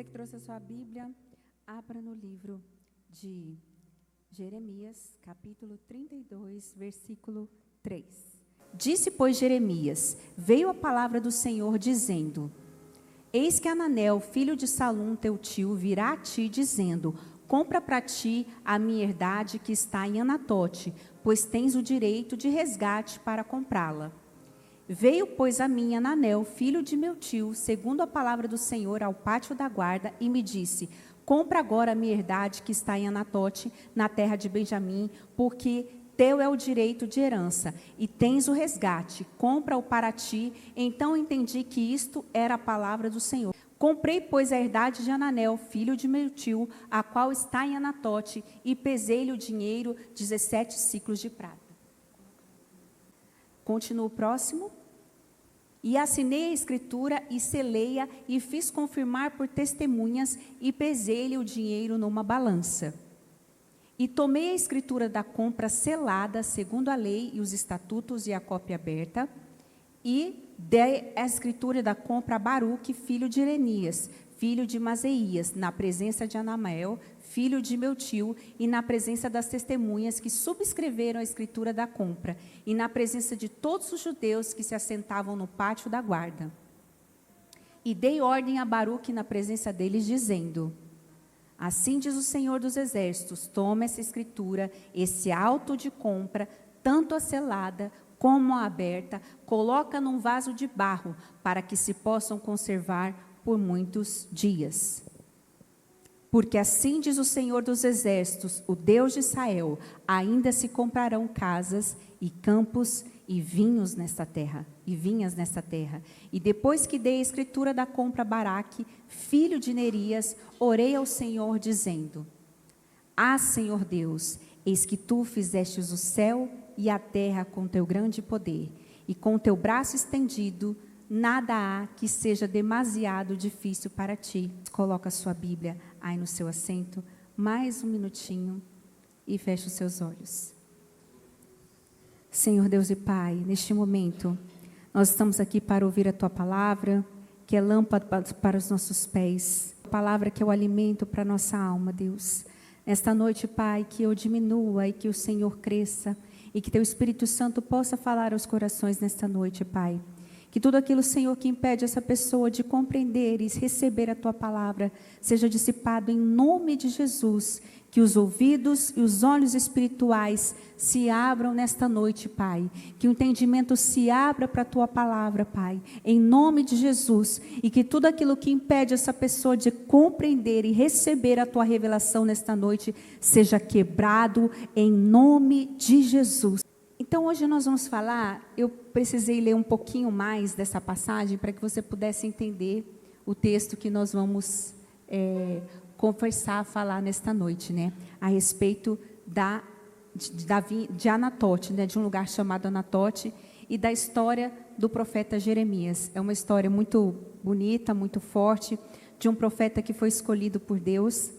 Você que trouxe a sua Bíblia, abra no livro de Jeremias, capítulo 32, versículo 3. Disse, pois, Jeremias: veio a palavra do Senhor dizendo: eis que Hananel, filho de Salum, teu tio, virá a ti dizendo: compra para ti a minha herdade que está em Anatote, pois tens o direito de resgate para comprá-la. Veio, pois, a mim Hananel, filho de meu tio, segundo a palavra do Senhor, ao pátio da guarda, e me disse: compra agora a minha herdade que está em Anatote, na terra de Benjamim, porque teu é o direito de herança, e tens o resgate, compra-o para ti. Então entendi que isto era a palavra do Senhor. Comprei, pois, a herdade de Hananel, filho de meu tio, a qual está em Anatote, e pesei-lhe o dinheiro, 17 siclos de prata. Continua o próximo. E assinei a escritura e selei-a, e fiz confirmar por testemunhas, e pesei-lhe o dinheiro numa balança. E tomei a escritura da compra selada, segundo a lei e os estatutos, e a cópia aberta, e dei a escritura da compra a Baruque, filho de Jeremias, filho de Maseias, na presença de Anamael, filho de meu tio, e na presença das testemunhas que subscreveram a escritura da compra, e na presença de todos os judeus que se assentavam no pátio da guarda. E dei ordem a Baruque na presença deles, dizendo: assim diz o Senhor dos Exércitos, toma essa escritura, esse auto de compra, tanto a selada como a aberta, coloca num vaso de barro, para que se possam conservar por muitos dias. Porque assim diz o Senhor dos Exércitos, o Deus de Israel: ainda se comprarão casas e campos e vinhos nesta terra, e vinhas nesta terra. E depois que dei a escritura da compra a Baraque, filho de Nerias, orei ao Senhor, dizendo: ah, Senhor Deus, eis que tu fizestes o céu e a terra com teu grande poder, e com teu braço estendido, nada há que seja demasiado difícil para ti. Coloca a sua Bíblia aí no seu assento, mais um minutinho, e feche os seus olhos. Senhor Deus e Pai, neste momento, nós estamos aqui para ouvir a Tua palavra, que é lâmpada para os nossos pés, a palavra que é o alimento para a nossa alma, Deus. Nesta noite, Pai, que eu diminua e que o Senhor cresça, e que Teu Espírito Santo possa falar aos corações nesta noite, Pai. Que tudo aquilo, Senhor, que impede essa pessoa de compreender e receber a Tua palavra, seja dissipado em nome de Jesus. Que os ouvidos e os olhos espirituais se abram nesta noite, Pai. Que o entendimento se abra para a Tua palavra, Pai, em nome de Jesus. E que tudo aquilo que impede essa pessoa de compreender e receber a Tua revelação nesta noite, seja quebrado em nome de Jesus. Então, hoje nós vamos falar, eu precisei ler um pouquinho mais dessa passagem para que você pudesse entender o texto que nós vamos conversar, falar nesta noite, né? A respeito de Anatote, né? De um lugar chamado Anatote, e da história do profeta Jeremias. É uma história muito bonita, muito forte, de um profeta que foi escolhido por Deus.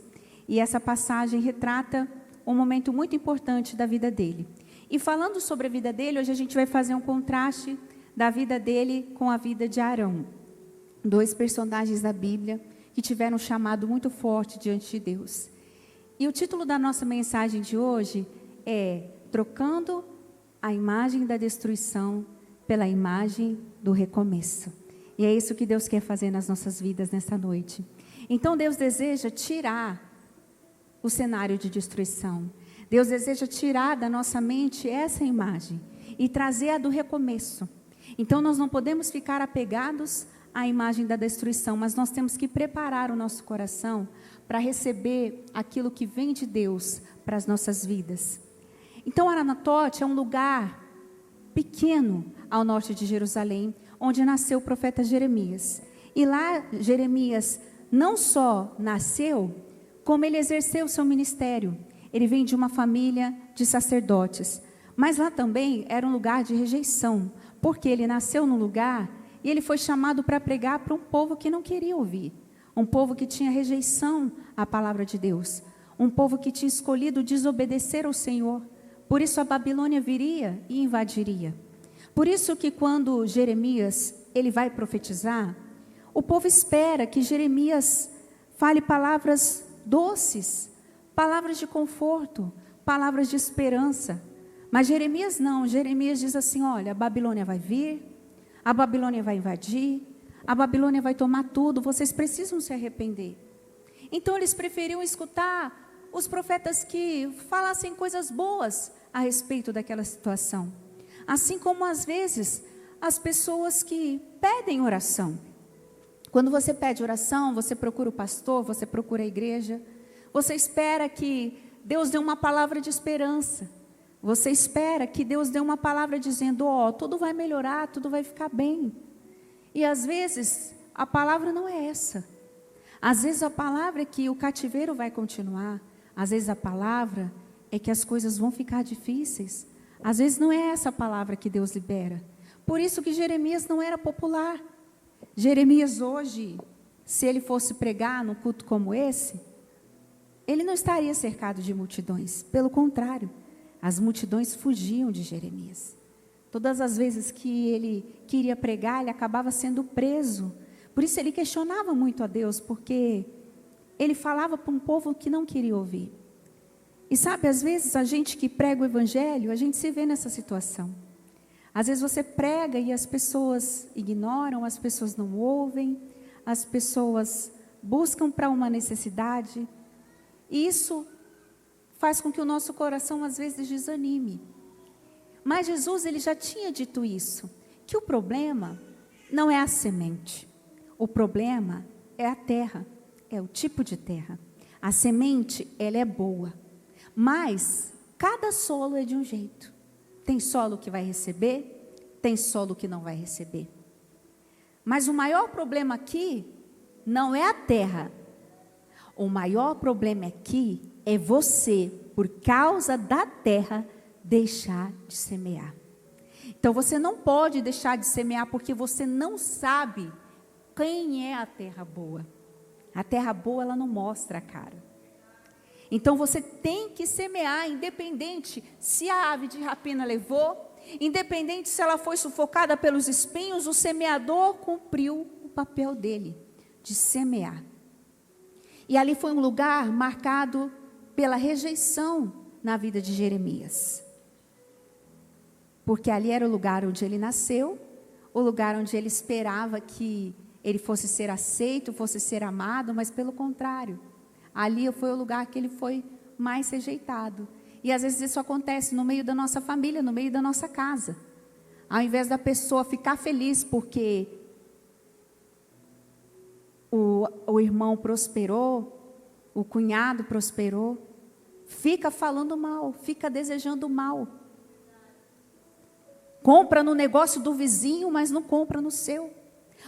E essa passagem retrata um momento muito importante da vida dele. E falando sobre a vida dele, hoje a gente vai fazer um contraste da vida dele com a vida de Arão. Dois personagens da Bíblia que tiveram um chamado muito forte diante de Deus. E o título da nossa mensagem de hoje é Trocando a imagem da destruição pela imagem do recomeço. E é isso que Deus quer fazer nas nossas vidas nessa noite. Então Deus deseja tirar o cenário de destruição. Deus deseja tirar da nossa mente essa imagem e trazer a do recomeço. Então nós não podemos ficar apegados à imagem da destruição, mas nós temos que preparar o nosso coração para receber aquilo que vem de Deus para as nossas vidas. Então Anatote é um lugar pequeno ao norte de Jerusalém, onde nasceu o profeta Jeremias. E lá Jeremias não só nasceu, como ele exerceu o seu ministério. Ele vem de uma família de sacerdotes, mas lá também era um lugar de rejeição, porque ele nasceu num lugar e ele foi chamado para pregar para um povo que não queria ouvir, um povo que tinha rejeição à palavra de Deus, um povo que tinha escolhido desobedecer ao Senhor. Por isso a Babilônia viria e invadiria. Por isso que quando Jeremias ele vai profetizar, o povo espera que Jeremias Fale palavras doces, palavras de conforto, palavras de esperança. Mas Jeremias não, Jeremias diz assim, olha, a Babilônia vai vir, a Babilônia vai invadir, a Babilônia vai tomar tudo, vocês precisam se arrepender. Então eles preferiam escutar os profetas que falassem coisas boas a respeito daquela situação. Assim como às vezes as pessoas que pedem oração. Quando você pede oração, você procura o pastor, você procura a igreja, você espera que Deus dê uma palavra de esperança. Você espera que Deus dê uma palavra dizendo, tudo vai melhorar, tudo vai ficar bem. E às vezes a palavra não é essa. Às vezes a palavra é que o cativeiro vai continuar. Às vezes a palavra é que as coisas vão ficar difíceis. Às vezes não é essa a palavra que Deus libera. Por isso que Jeremias não era popular. Jeremias hoje, se ele fosse pregar num culto como esse, ele não estaria cercado de multidões. Pelo contrário, as multidões fugiam de Jeremias. Todas as vezes que ele queria pregar, ele acabava sendo preso. Por isso ele questionava muito a Deus, porque ele falava para um povo que não queria ouvir. E sabe, às vezes a gente que prega o evangelho, a gente se vê nessa situação. Às vezes você prega e as pessoas ignoram, as pessoas não ouvem, as pessoas buscam para uma necessidade. E isso faz com que o nosso coração às vezes desanime. Mas Jesus, ele já tinha dito isso, que o problema não é a semente. O problema é a terra, é o tipo de terra. A semente, ela é boa, mas cada solo é de um jeito. Tem solo que vai receber, tem solo que não vai receber. Mas o maior problema aqui não é a terra. O maior problema aqui é você, por causa da terra, deixar de semear. Então você não pode deixar de semear porque você não sabe quem é a terra boa. A terra boa, ela não mostra a cara. Então você tem que semear, independente se a ave de rapina levou, independente se ela foi sufocada pelos espinhos, o semeador cumpriu o papel dele, de semear. E ali foi um lugar marcado pela rejeição na vida de Jeremias. Porque ali era o lugar onde ele nasceu, o lugar onde ele esperava que ele fosse ser aceito, fosse ser amado, mas pelo contrário. Ali foi o lugar que ele foi mais rejeitado. E às vezes isso acontece no meio da nossa família, no meio da nossa casa. Ao invés da pessoa ficar feliz porque o irmão prosperou, o cunhado prosperou, fica falando mal, fica desejando mal. Compra no negócio do vizinho, mas não compra no seu.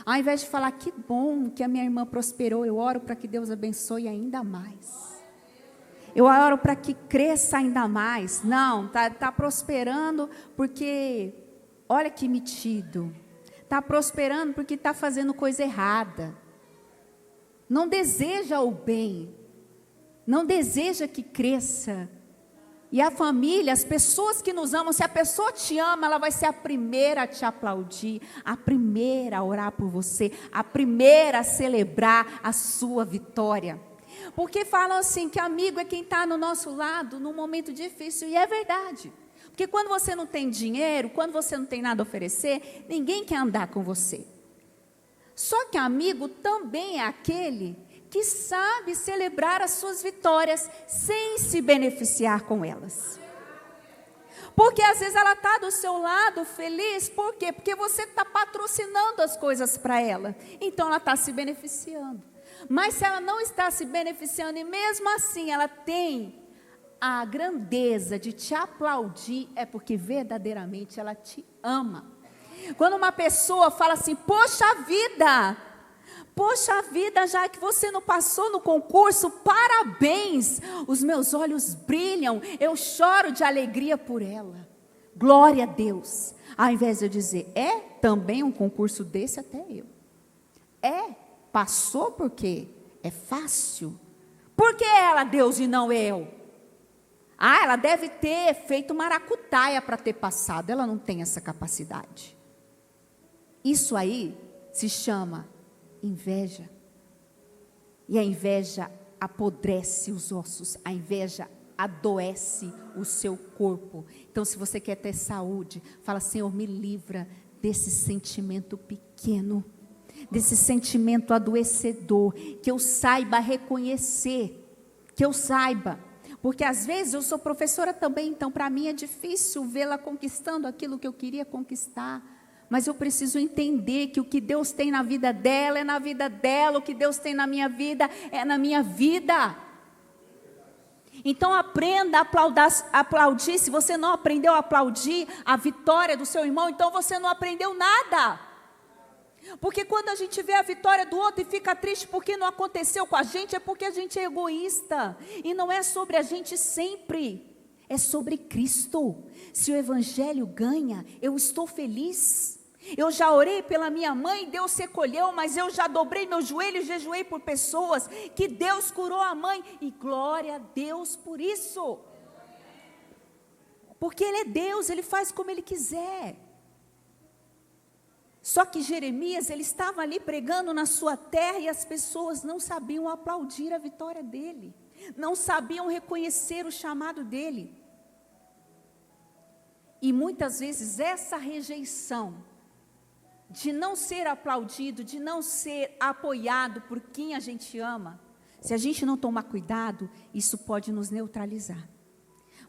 Ao invés de falar, que bom que a minha irmã prosperou, eu oro para que Deus abençoe ainda mais. Eu oro para que cresça ainda mais. Não, está prosperando porque, olha que metido. Está prosperando porque está fazendo coisa errada. Não deseja o bem. Não deseja que cresça. E a família, as pessoas que nos amam, se a pessoa te ama, ela vai ser a primeira a te aplaudir, a primeira a orar por você, a primeira a celebrar a sua vitória. Porque falam assim, que amigo é quem está no nosso lado num momento difícil, e é verdade. Porque quando você não tem dinheiro, quando você não tem nada a oferecer, ninguém quer andar com você. Só que amigo também é aquele que sabe celebrar as suas vitórias sem se beneficiar com elas. Porque às vezes ela está do seu lado feliz, por quê? Porque você está patrocinando as coisas para ela, então ela está se beneficiando. Mas se ela não está se beneficiando e mesmo assim ela tem a grandeza de te aplaudir, é porque verdadeiramente ela te ama. Quando uma pessoa fala assim, poxa vida, já que você não passou no concurso, parabéns, os meus olhos brilham, eu choro de alegria por ela, glória a Deus. Ao invés de eu dizer, também um concurso desse até eu. Passou porque é fácil. Por que ela, Deus, e não eu? Ela deve ter feito maracutaia para ter passado, ela não tem essa capacidade. Isso aí se chama inveja. E a inveja apodrece os ossos, a inveja adoece o seu corpo. Então, se você quer ter saúde, fala: Senhor, me livra desse sentimento pequeno, desse sentimento adoecedor, que eu saiba reconhecer, que eu saiba, porque às vezes eu sou professora também, então para mim é difícil vê-la conquistando aquilo que eu queria conquistar, mas eu preciso entender que o que Deus tem na vida dela é na vida dela, o que Deus tem na minha vida é na minha vida. Então aprenda a aplaudir. Se você não aprendeu a aplaudir a vitória do seu irmão, então você não aprendeu nada. Porque quando a gente vê a vitória do outro e fica triste porque não aconteceu com a gente, é porque a gente é egoísta. E não é sobre a gente sempre, é sobre Cristo. Se o evangelho ganha, eu estou feliz. Eu já orei pela minha mãe, Deus se recolheu, mas eu já dobrei meus joelhos, jejuei por pessoas, que Deus curou a mãe, e glória a Deus por isso. Porque Ele é Deus, Ele faz como Ele quiser. Só que Jeremias, ele estava ali pregando na sua terra, e as pessoas não sabiam aplaudir a vitória dele, não sabiam reconhecer o chamado dele. E muitas vezes essa rejeição, de não ser aplaudido, de não ser apoiado por quem a gente ama, se a gente não tomar cuidado, isso pode nos neutralizar.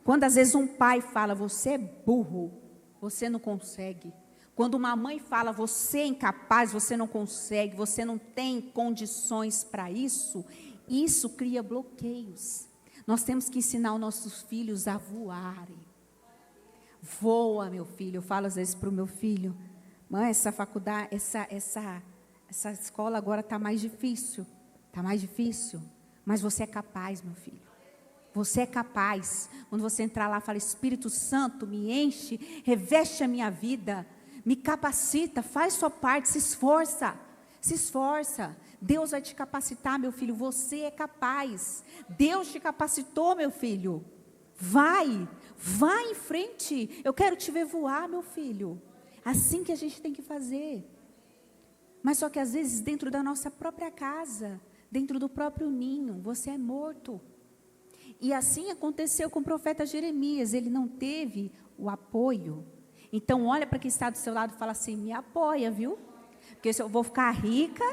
Quando às vezes um pai fala: você é burro, você não consegue. Quando uma mãe fala: você é incapaz, você não consegue, você não tem condições para isso, isso cria bloqueios. Nós temos que ensinar os nossos filhos a voarem. Voa, meu filho. Eu falo às vezes para o meu filho: mãe, essa faculdade, essa escola agora está mais difícil. Está mais difícil. Mas você é capaz, meu filho. Você é capaz. Quando você entrar lá, fala: Espírito Santo, me enche, reveste a minha vida, me capacita, faz sua parte, se esforça. Se esforça. Deus vai te capacitar, meu filho. Você é capaz. Deus te capacitou, meu filho. Vai em frente. Eu quero te ver voar, meu filho. Assim que a gente tem que fazer. Mas só que às vezes dentro da nossa própria casa, dentro do próprio ninho, você é morto. E assim aconteceu com o profeta Jeremias. Ele não teve o apoio. Então olha para quem está do seu lado e fala assim: me apoia, viu? Porque se eu vou ficar rica,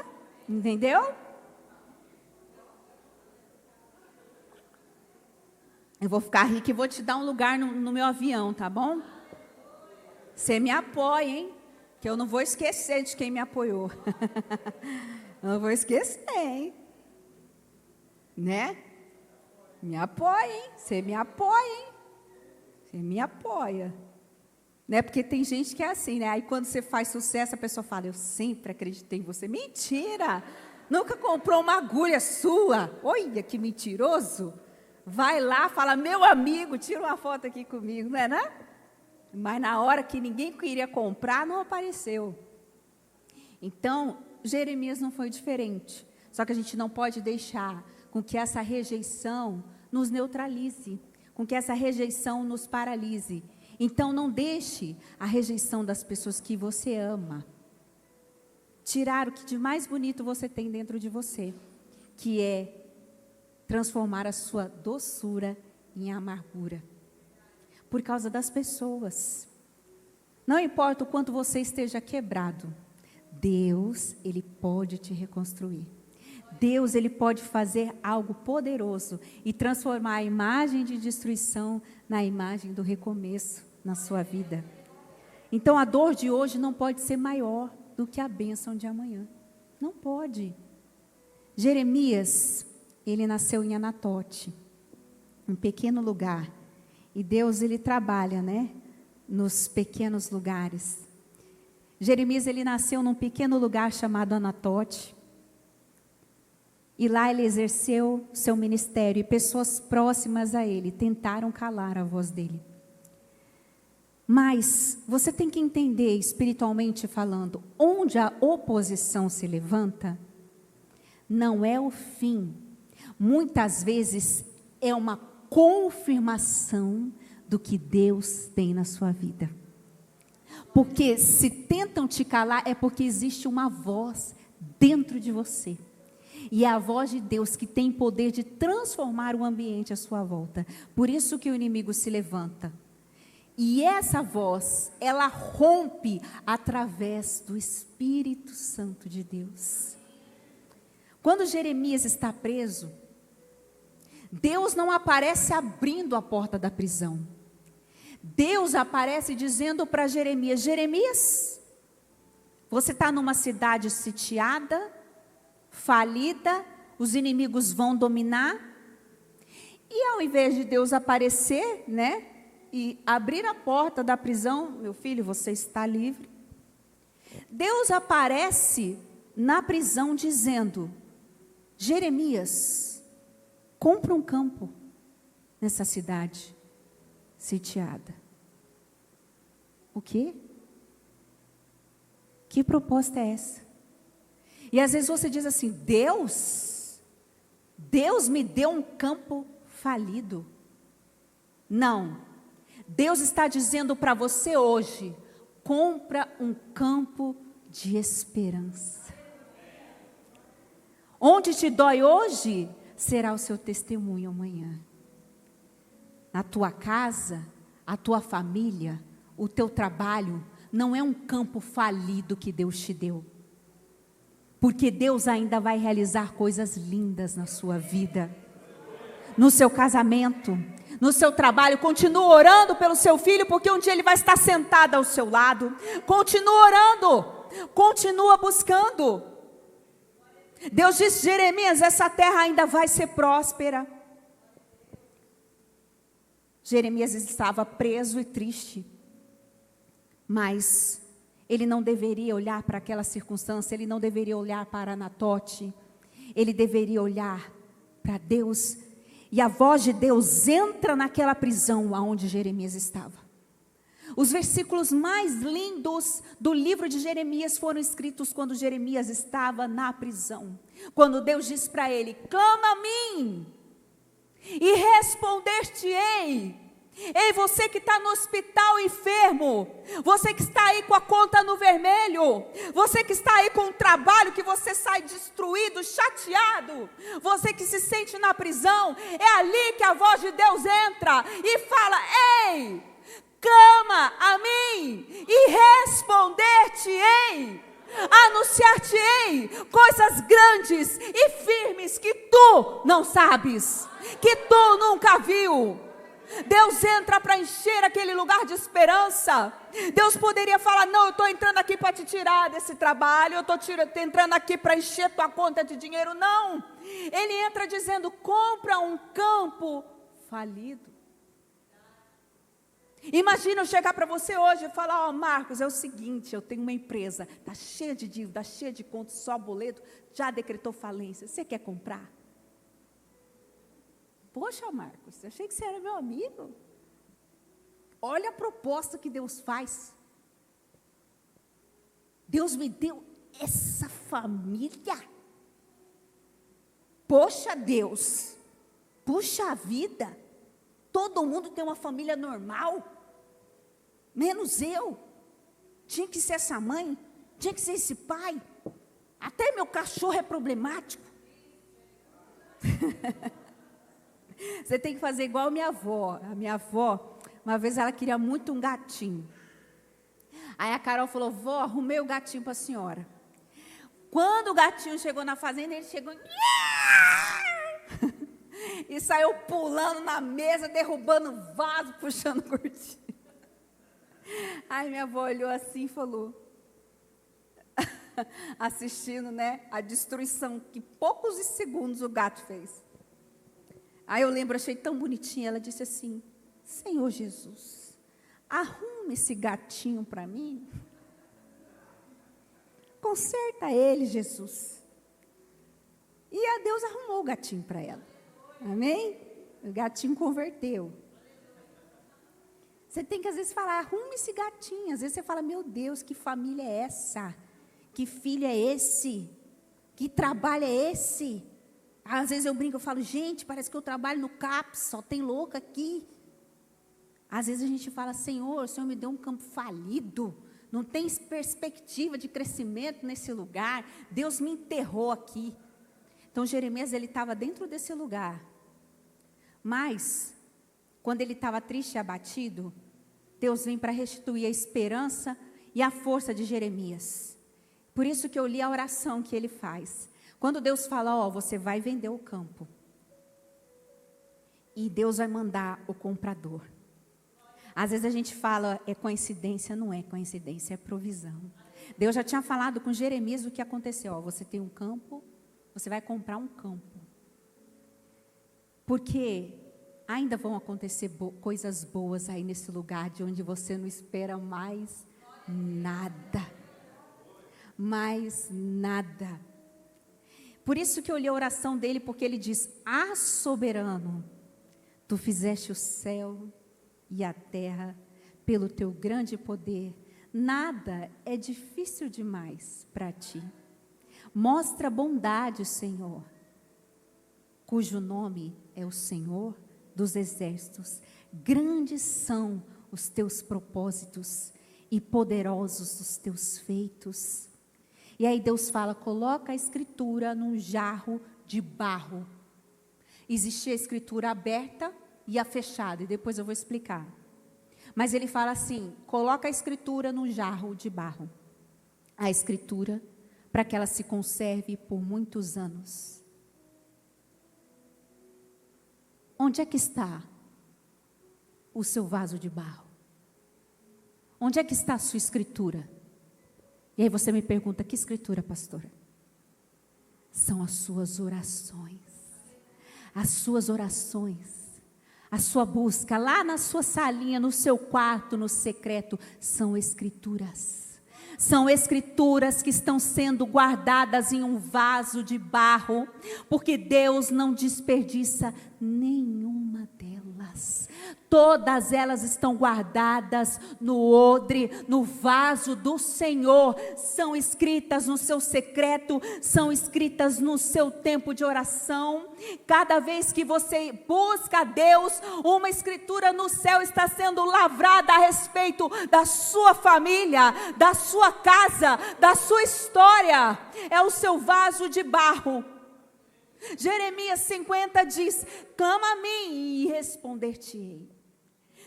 entendeu? Eu vou ficar rica e vou te dar um lugar no meu avião, tá bom? Você me apoia, hein? Que eu não vou esquecer de quem me apoiou. Não vou esquecer, hein? Né? Me apoia, hein? Você me apoia, hein? Você me apoia. Né? Porque tem gente que é assim, né? Aí quando você faz sucesso, a pessoa fala: eu sempre acreditei em você. Mentira! Nunca comprou uma agulha sua. Olha que mentiroso. Vai lá, fala: meu amigo, tira uma foto aqui comigo, não é, né? Mas na hora que ninguém queria comprar, não apareceu. Então, Jeremias não foi diferente. Só que a gente não pode deixar com que essa rejeição nos neutralize, com que essa rejeição nos paralise. Então, não deixe a rejeição das pessoas que você ama tirar o que de mais bonito você tem dentro de você, que é transformar a sua doçura em amargura. Por causa das pessoas. Não importa o quanto você esteja quebrado, Deus, Ele pode te reconstruir. Deus, Ele pode fazer algo poderoso e transformar a imagem de destruição na imagem do recomeço na sua vida. Então a dor de hoje não pode ser maior do que a bênção de amanhã. Não pode. Jeremias, ele nasceu em Anatote, um pequeno lugar. E Deus, Ele trabalha, né? Nos pequenos lugares. Jeremias, ele nasceu num pequeno lugar chamado Anatote. E lá ele exerceu seu ministério. E pessoas próximas a ele tentaram calar a voz dele. Mas você tem que entender, espiritualmente falando, onde a oposição se levanta, não é o fim. Muitas vezes é uma confirmação do que Deus tem na sua vida. Porque se tentam te calar, é porque existe uma voz dentro de você. E é a voz de Deus que tem poder de transformar o ambiente à sua volta. Por isso que o inimigo se levanta. E essa voz, ela rompe através do Espírito Santo de Deus. Quando Jeremias está preso, Deus não aparece abrindo a porta da prisão. Deus aparece dizendo para Jeremias: Jeremias, você está numa cidade sitiada, falida, os inimigos vão dominar. E ao invés de Deus aparecer, e abrir a porta da prisão, meu filho, você está livre. Deus aparece na prisão dizendo: Jeremias, compra um campo nessa cidade sitiada. O quê? Que proposta é essa? E às vezes você diz assim: Deus me deu um campo falido. Não, Deus está dizendo para você hoje: compra um campo de esperança. Onde te dói hoje, será o seu testemunho amanhã. Na tua casa, a tua família, o teu trabalho, não é um campo falido que Deus te deu. Porque Deus ainda vai realizar coisas lindas na sua vida. No seu casamento, no seu trabalho, continua orando pelo seu filho, porque um dia ele vai estar sentado ao seu lado. Continua orando, continua buscando. Deus disse: Jeremias, essa terra ainda vai ser próspera. Jeremias estava preso e triste, mas ele não deveria olhar para aquela circunstância, ele não deveria olhar para Anatote, ele deveria olhar para Deus. E a voz de Deus entra naquela prisão aonde Jeremias estava. Os versículos mais lindos do livro de Jeremias foram escritos quando Jeremias estava na prisão. Quando Deus diz para ele: clama a mim e responder-te-ei. Ei, você que está no hospital enfermo, você que está aí com a conta no vermelho, você que está aí com um trabalho que você sai destruído, chateado, você que se sente na prisão, é ali que a voz de Deus entra e fala: ei, clama a mim e responder-te-ei, anunciar-te-ei coisas grandes e firmes que tu não sabes, que tu nunca viu. Deus entra para encher aquele lugar de esperança. Deus poderia falar: não, eu estou entrando aqui para te tirar desse trabalho, eu estou entrando aqui para encher tua conta de dinheiro. Não, Ele entra dizendo: compra um campo falido. Imagina eu chegar para você hoje e falar: ó, Marcos, é o seguinte, eu tenho uma empresa, está cheia de dívida, está cheia de contas, só boleto, já decretou falência, você quer comprar? Poxa, Marcos, eu achei que você era meu amigo. Olha a proposta que Deus faz. Deus me deu essa família. Poxa, Deus, puxa vida, todo mundo tem uma família normal, menos eu. Tinha que ser essa mãe, tinha que ser esse pai, até meu cachorro é problemático. Você tem que fazer igual a minha avó. A minha avó, uma vez ela queria muito um gatinho. Aí a Carol falou: vó, arrumei o gatinho para a senhora. Quando o gatinho chegou na fazenda, ele chegou e saiu pulando na mesa, derrubando vaso, puxando cortina. Aí minha avó olhou assim e falou, assistindo, a destruição que poucos segundos o gato fez. Aí eu lembro, achei tão bonitinha, ela disse assim: Senhor Jesus, arruma esse gatinho para mim. Conserta ele, Jesus. E a Deus arrumou o gatinho para ela. Amém? O gatinho converteu. Você tem que às vezes falar: arrume esse gatinho. Às vezes você fala: meu Deus, que família é essa? Que filho é esse? Que trabalho é esse? Às vezes eu brinco, eu falo: gente, parece que eu trabalho no CAPS, só tem louca aqui. Às vezes a gente fala: Senhor, o Senhor me deu um campo falido, não tem perspectiva de crescimento nesse lugar, Deus me enterrou aqui. Então Jeremias, ele estava dentro desse lugar. Mas, quando ele estava triste e abatido, Deus vem para restituir a esperança e a força de Jeremias. Por isso que eu li a oração que ele faz. Quando Deus fala, ó, você vai vender o campo. E Deus vai mandar o comprador. Às vezes a gente fala, é coincidência, não é coincidência, é provisão. Deus já tinha falado com Jeremias o que aconteceu. Ó, você tem um campo, você vai comprar um campo. Porque ainda vão acontecer coisas boas aí nesse lugar de onde você não espera mais nada. Mais nada. Por isso que eu li a oração dele, porque ele diz, ah, soberano, tu fizeste o céu e a terra pelo teu grande poder. Nada é difícil demais para ti. Mostra bondade, Senhor, cujo nome é o Senhor dos exércitos. Grandes são os teus propósitos e poderosos os teus feitos. E aí Deus fala, coloca a escritura num jarro de barro. Existia a escritura aberta e a fechada, e depois eu vou explicar. Mas ele fala assim, coloca a escritura num jarro de barro. A escritura, para que ela se conserve por muitos anos. Onde é que está o seu vaso de barro? Onde é que está a sua escritura? E aí você me pergunta, que escritura, pastora? São as suas orações. As suas orações. A sua busca lá na sua salinha, no seu quarto, no secreto, são escrituras. São escrituras que estão sendo guardadas em um vaso de barro, porque Deus não desperdiça nenhuma delas. Todas elas estão guardadas no odre, no vaso do Senhor. São escritas no seu secreto, são escritas no seu tempo de oração. Cada vez que você busca a Deus, uma escritura no céu está sendo lavrada a respeito da sua família, da sua casa, da sua história. É o seu vaso de barro. Jeremias 50 diz, clama a mim e responder-te-ei.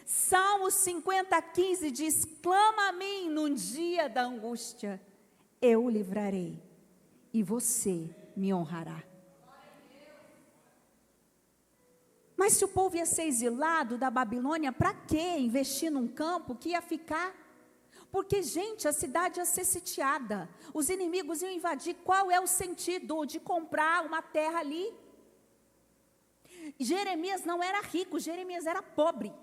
Salmos 50:15 diz, clama a mim num dia da angústia, eu o livrarei e você me honrará. Mas se o povo ia ser exilado da Babilônia, para que investir num campo que ia ficar? Porque, gente, a cidade ia ser sitiada, os inimigos iam invadir. Qual é o sentido de comprar uma terra ali? Jeremias não era rico, Jeremias era pobre.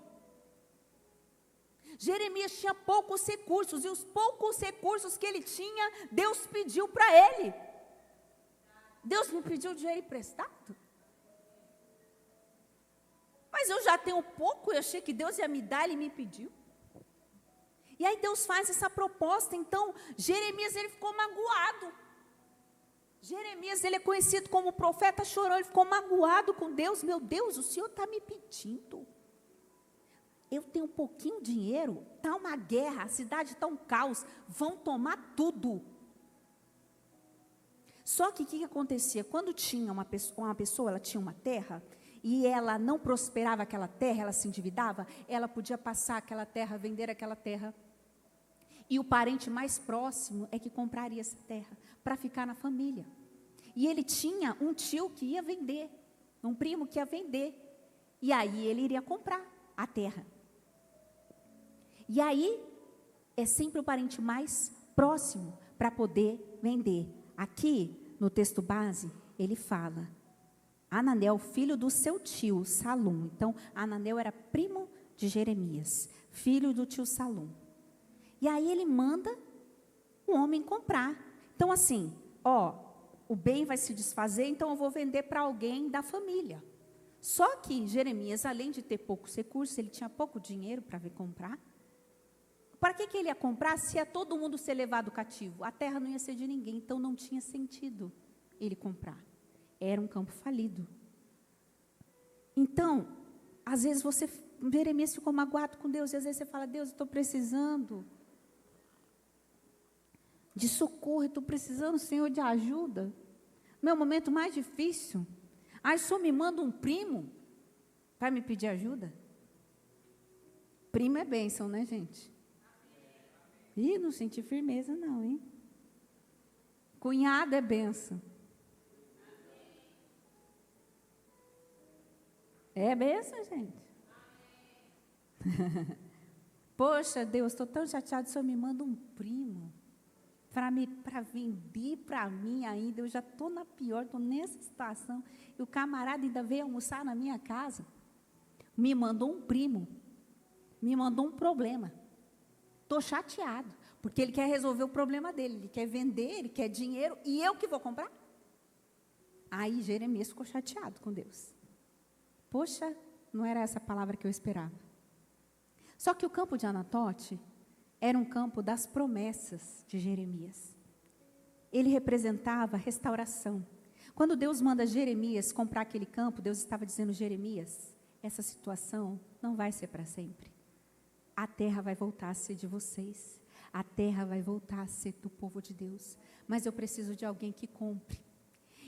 Jeremias tinha poucos recursos, e os poucos recursos que ele tinha, Deus pediu para ele. Deus me pediu dinheiro emprestado? Mas eu já tenho pouco, eu achei que Deus ia me dar, ele me pediu. E aí Deus faz essa proposta. Então Jeremias, ele ficou magoado. Jeremias, ele é conhecido como profeta chorão. Ele ficou magoado com Deus. Meu Deus, o Senhor está me pedindo. Eu tenho um pouquinho de dinheiro, está uma guerra, a cidade está um caos, vão tomar tudo. Só que o que acontecia? Quando tinha uma pessoa, ela tinha uma terra, e ela não prosperava aquela terra, ela se endividava, ela podia passar aquela terra, vender aquela terra. E o parente mais próximo é que compraria essa terra, para ficar na família. E ele tinha um tio que ia vender, um primo que ia vender. E aí ele iria comprar a terra. E aí, é sempre o parente mais próximo para poder vender. Aqui, no texto base, ele fala, Ananel, filho do seu tio, Salum. Então, Ananel era primo de Jeremias, filho do tio Salum. E aí ele manda um homem comprar. Então, assim, ó, o bem vai se desfazer, então eu vou vender para alguém da família. Só que Jeremias, além de ter poucos recursos, ele tinha pouco dinheiro para vir comprar. Para que ele ia comprar se ia todo mundo ser levado cativo? A terra não ia ser de ninguém, então não tinha sentido ele comprar. Era um campo falido. Então, às vezes Jeremias ficou magoado com Deus, e às vezes você fala, Deus, eu estou precisando de socorro, eu estou precisando, Senhor, de ajuda. Meu momento mais difícil. Aí o senhor me manda um primo para me pedir ajuda? Primo é bênção, né, gente? Ih, não senti firmeza não, hein? Cunhado é bênção. É bênção, gente. Poxa, Deus, estou tão chateado, o senhor me manda um primo para vender para mim ainda. Eu já estou na pior, estou nessa situação. E o camarada ainda veio almoçar na minha casa. Me mandou um primo. Me mandou um problema. Estou chateado, porque ele quer resolver o problema dele. Ele quer vender, ele quer dinheiro, e eu que vou comprar? Aí Jeremias ficou chateado com Deus. Poxa, não era essa a palavra que eu esperava. Só que o campo de Anatote era um campo das promessas de Jeremias. Ele representava restauração. Quando Deus manda Jeremias comprar aquele campo, Deus estava dizendo: Jeremias, essa situação não vai ser para sempre. A terra vai voltar a ser de vocês. A terra vai voltar a ser do povo de Deus. Mas eu preciso de alguém que compre.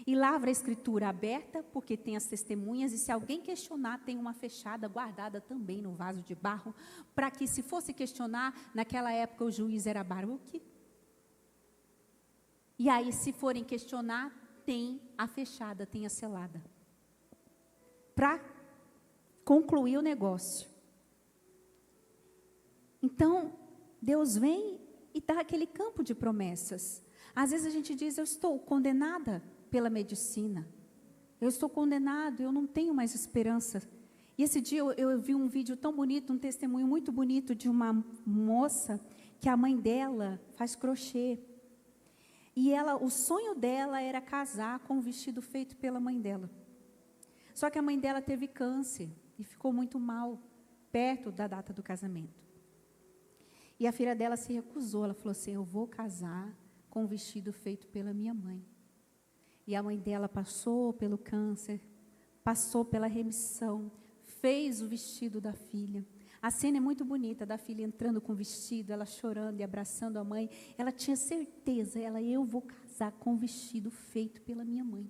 E lavra a escritura aberta, porque tem as testemunhas, e se alguém questionar, tem uma fechada, guardada também no vaso de barro, para que, se fosse questionar, naquela época o juiz era Baruque. E aí, se forem questionar, tem a fechada, tem a selada. Para concluir o negócio. Então, Deus vem e dá aquele campo de promessas. Às vezes a gente diz: eu estou condenada pela medicina. Eu estou condenado, eu não tenho mais esperança. E esse dia eu vi um vídeo tão bonito, um testemunho muito bonito de uma moça que a mãe dela faz crochê. E o sonho dela era casar com um vestido feito pela mãe dela. Só que a mãe dela teve câncer e ficou muito mal, perto da data do casamento. E a filha dela se recusou, ela falou assim: eu vou casar com um vestido feito pela minha mãe. E a mãe dela passou pelo câncer, passou pela remissão, fez o vestido da filha. A cena é muito bonita, da filha entrando com o vestido, ela chorando e abraçando a mãe. Ela tinha certeza, eu vou casar com um vestido feito pela minha mãe.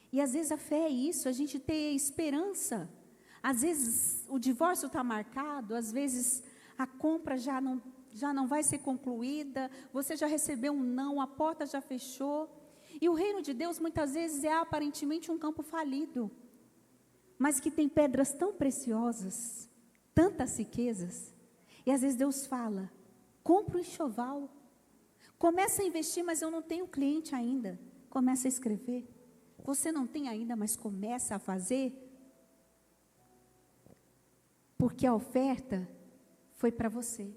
E às vezes a fé é isso, a gente ter esperança. Às vezes o divórcio está marcado, às vezes a compra já não vai ser concluída, você já recebeu um não, a porta já fechou. E o reino de Deus muitas vezes é aparentemente um campo falido, mas que tem pedras tão preciosas, tantas riquezas. E às vezes Deus fala: compra um enxoval, começa a investir, mas eu não tenho cliente ainda. Começa a escrever. Você não tem ainda, mas começa a fazer. Porque a oferta foi para você.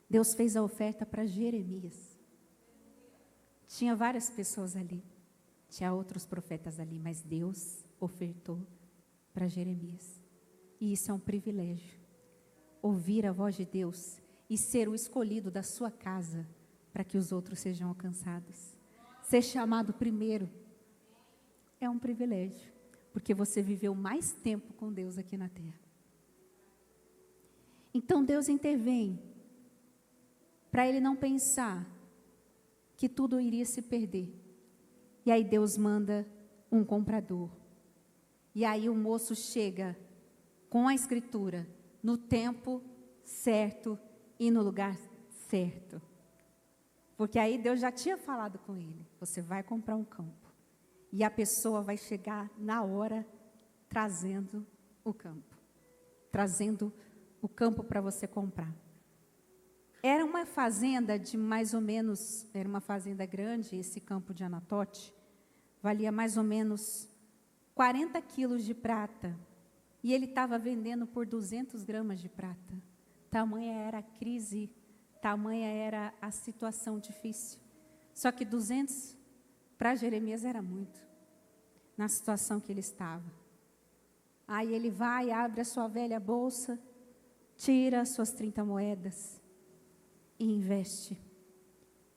Deus fez a oferta para Jeremias. Tinha várias pessoas ali, tinha outros profetas ali, mas Deus ofertou para Jeremias. E isso é um privilégio, ouvir a voz de Deus e ser o escolhido da sua casa para que os outros sejam alcançados. Ser chamado primeiro é um privilégio, porque você viveu mais tempo com Deus aqui na terra. Então Deus intervém para ele não pensar que tudo iria se perder. E aí Deus manda um comprador. E aí o moço chega com a escritura no tempo certo e no lugar certo. Porque aí Deus já tinha falado com ele: você vai comprar um campo. E a pessoa vai chegar na hora trazendo o campo. Trazendo o campo para você comprar. Era uma fazenda de mais ou menos, era uma fazenda grande, esse campo de Anatote, valia mais ou menos 40 quilos de prata, e ele estava vendendo por 200 gramas de prata. Tamanha era a crise, tamanha era a situação difícil. Só que 200, para Jeremias era muito, na situação que ele estava. Aí ele vai, abre a sua velha bolsa, tira as suas 30 moedas, e investe.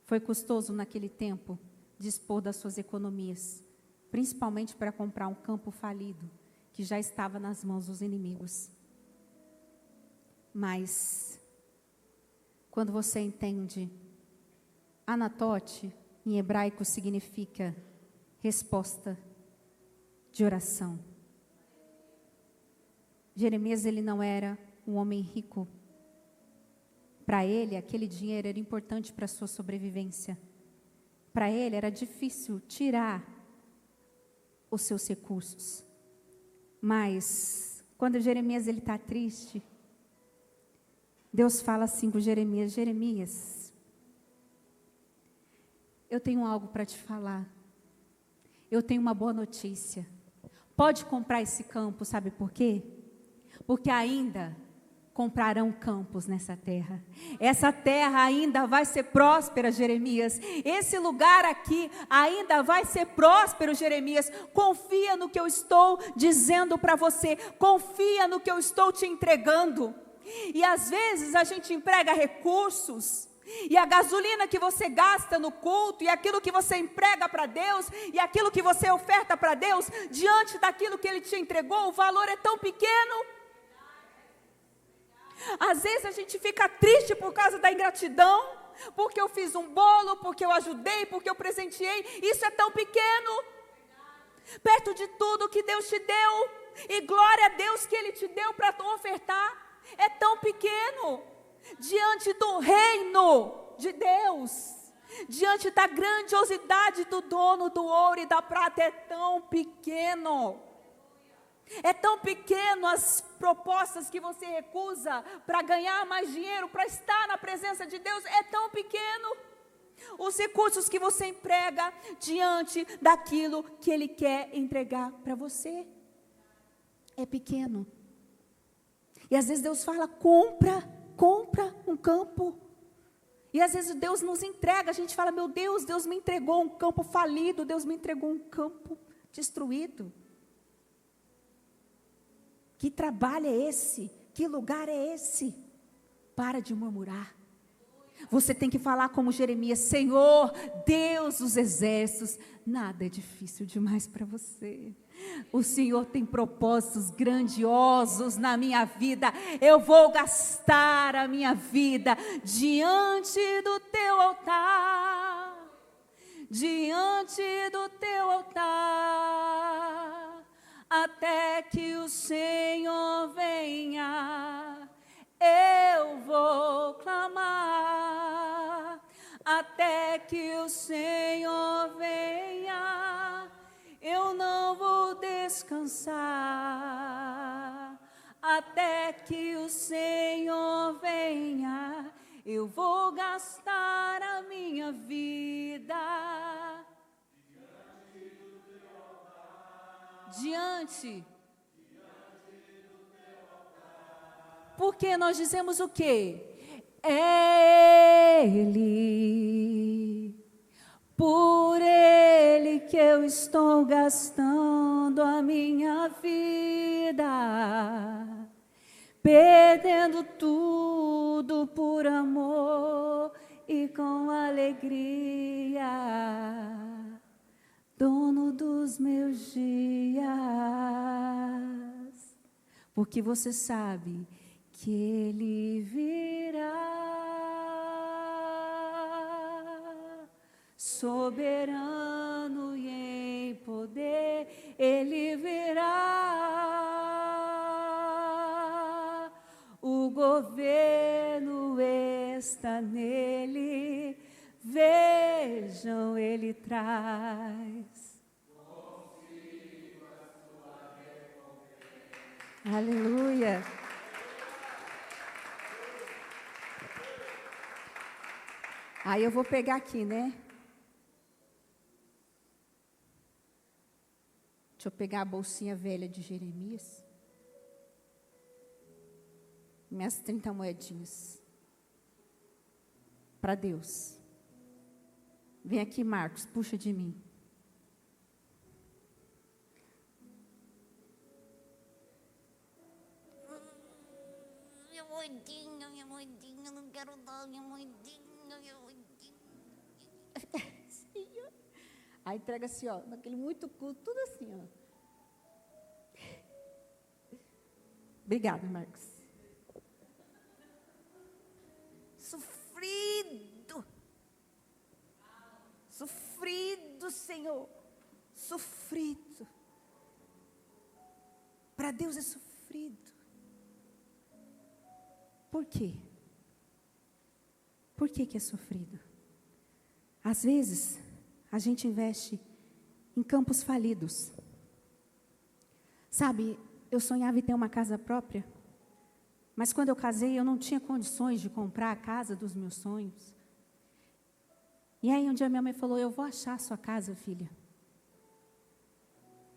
Foi custoso naquele tempo dispor das suas economias, principalmente para comprar um campo falido, que já estava nas mãos dos inimigos. Mas, quando você entende, Anatote em hebraico significa resposta de oração. Jeremias, ele não era um homem rico. Para ele, aquele dinheiro era importante para a sua sobrevivência. Para ele, era difícil tirar os seus recursos. Mas, quando Jeremias está triste, Deus fala assim com Jeremias: Jeremias, eu tenho algo para te falar. Eu tenho uma boa notícia. Pode comprar esse campo, sabe por quê? Porque ainda comprarão campos nessa terra. Essa terra ainda vai ser próspera, Jeremias. Esse lugar aqui ainda vai ser próspero, Jeremias. Confia no que eu estou dizendo para você. Confia no que eu estou te entregando. E às vezes a gente emprega recursos, e a gasolina que você gasta no culto, e aquilo que você emprega para Deus, e aquilo que você oferta para Deus, diante daquilo que Ele te entregou, o valor é tão pequeno. Às vezes a gente fica triste por causa da ingratidão, porque eu fiz um bolo, porque eu ajudei, porque eu presenteei. Isso é tão pequeno, perto de tudo que Deus te deu, e glória a Deus que Ele te deu para ofertar. É tão pequeno, diante do reino de Deus, diante da grandiosidade do dono do ouro e da prata, é tão pequeno. É tão pequeno as propostas que você recusa para ganhar mais dinheiro, para estar na presença de Deus, é tão pequeno. Os recursos que você emprega diante daquilo que Ele quer entregar para você, é pequeno. E às vezes Deus fala: compra um campo. E às vezes Deus nos entrega, a gente fala: meu Deus, Deus me entregou um campo falido, Deus me entregou um campo destruído. Que trabalho é esse? Que lugar é esse? Para de murmurar. Você tem que falar como Jeremias: Senhor, Deus dos exércitos, nada é difícil demais para você. O Senhor tem propósitos grandiosos na minha vida. Eu vou gastar a minha vida diante do teu altar. Diante do teu altar. Até que o Senhor venha, eu vou clamar. Até que o Senhor venha, eu não vou descansar. Até que o Senhor venha, eu vou gastar a minha vida. Diante do teu altar. Porque nós dizemos o quê? É Ele, por Ele que eu estou gastando a minha vida, perdendo tudo por amor e com alegria. Dono dos meus dias, porque você sabe que Ele virá, soberano e em poder, Ele virá, o governo está nele. Vejam, Ele traz consigo a sua recompensa. Aleluia. Aí eu vou pegar aqui, né? Deixa eu pegar a bolsinha velha de Jeremias. Minhas 30 moedinhas. Para Deus. Vem aqui, Marcos, puxa de mim. Minha moedinha, não quero dar minha moedinha. Aí entrega assim, ó, naquele muito culto, tudo assim, ó. Obrigada, Marcos. Sofrido. Sofrido, Senhor. Sofrido. Para Deus é sofrido. Por quê? Por que é sofrido? Às vezes, a gente investe em campos falidos. Sabe, eu sonhava em ter uma casa própria, mas quando eu casei, eu não tinha condições de comprar a casa dos meus sonhos. E aí um dia minha mãe falou, eu vou achar a sua casa, filha.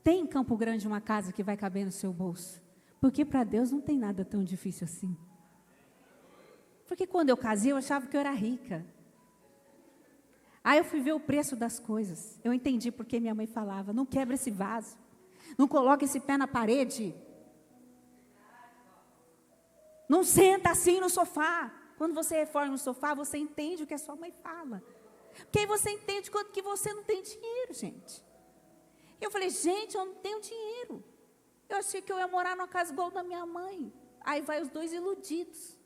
Tem em Campo Grande uma casa que vai caber no seu bolso. Porque para Deus não tem nada tão difícil assim. Porque quando eu casei, eu achava que eu era rica. Aí eu fui ver o preço das coisas. Eu entendi porque minha mãe falava, não quebra esse vaso. Não coloca esse pé na parede. Não senta assim no sofá. Quando você reforma o sofá, você entende o que a sua mãe fala. Porque aí você entende quanto que você não tem dinheiro, gente. Eu falei, gente, eu não tenho dinheiro. Eu achei que eu ia morar numa casa igual da minha mãe. Aí vai os dois iludidos.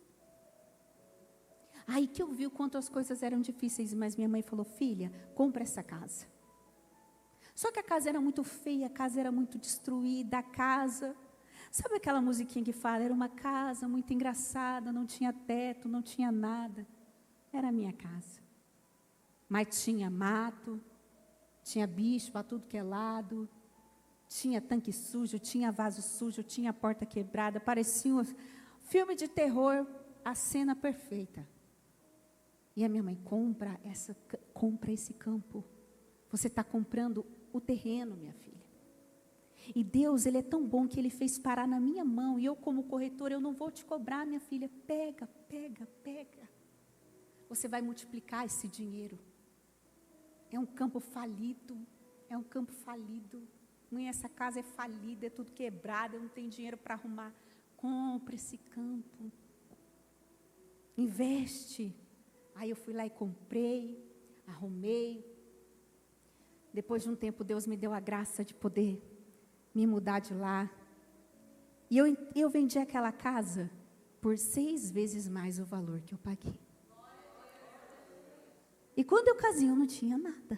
Aí que eu vi o quanto as coisas eram difíceis, mas minha mãe falou, filha, compra essa casa. Só que a casa era muito feia, a casa era muito destruída, a casa... Sabe aquela musiquinha que fala, era uma casa muito engraçada, não tinha teto, não tinha nada. Era a minha casa. Mas tinha mato, tinha bicho para tudo que é lado, tinha tanque sujo, tinha vaso sujo, tinha porta quebrada, parecia um filme de terror, a cena perfeita. E a minha mãe, compra esse campo. Você está comprando o terreno, minha filha. E Deus, Ele é tão bom que Ele fez parar na minha mão. E eu, como corretora, eu não vou te cobrar, minha filha. Pega, pega, pega. Você vai multiplicar esse dinheiro. É um campo falido. É um campo falido. Essa casa é falida, é tudo quebrado, eu não tenho dinheiro para arrumar. Compre esse campo. Investe. Aí eu fui lá e comprei, arrumei. Depois de um tempo, Deus me deu a graça de poder me mudar de lá. E eu vendi aquela casa por 6 vezes mais o valor que eu paguei. E quando eu casei, eu não tinha nada.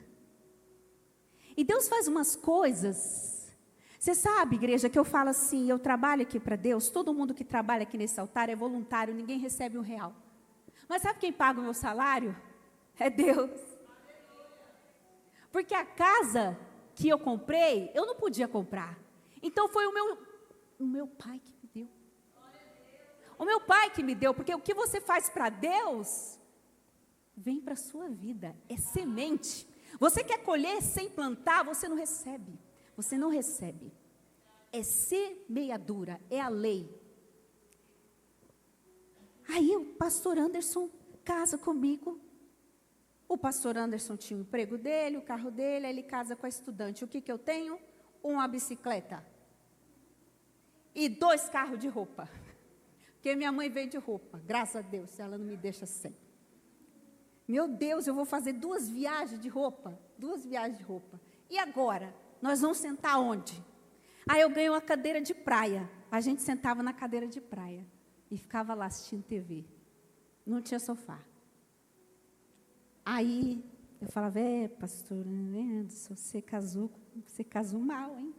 E Deus faz umas coisas. Você sabe, igreja, que eu falo assim, eu trabalho aqui para Deus, todo mundo que trabalha aqui nesse altar é voluntário, ninguém recebe R$1. Mas sabe quem paga o meu salário? É Deus. Porque a casa que eu comprei, eu não podia comprar. Então foi o meu pai que me deu. O meu pai que me deu, porque o que você faz para Deus, vem para a sua vida, é semente. Você quer colher sem plantar, você não recebe. Você não recebe. É semeadura, é a lei. Aí o pastor Anderson casa comigo. O pastor Anderson tinha o emprego dele, o carro dele, aí ele casa com a estudante. O que eu tenho? Uma bicicleta. E 2 carros de roupa. Porque minha mãe veio de roupa. Graças a Deus, ela não me deixa sem. Meu Deus, eu vou fazer 2 viagens de roupa. 2 viagens de roupa. E agora? Nós vamos sentar onde? Aí eu ganhei uma cadeira de praia. A gente sentava na cadeira de praia. E ficava lá assistindo TV. Não tinha sofá. Aí eu falava, pastor Anderson, você casou mal, hein?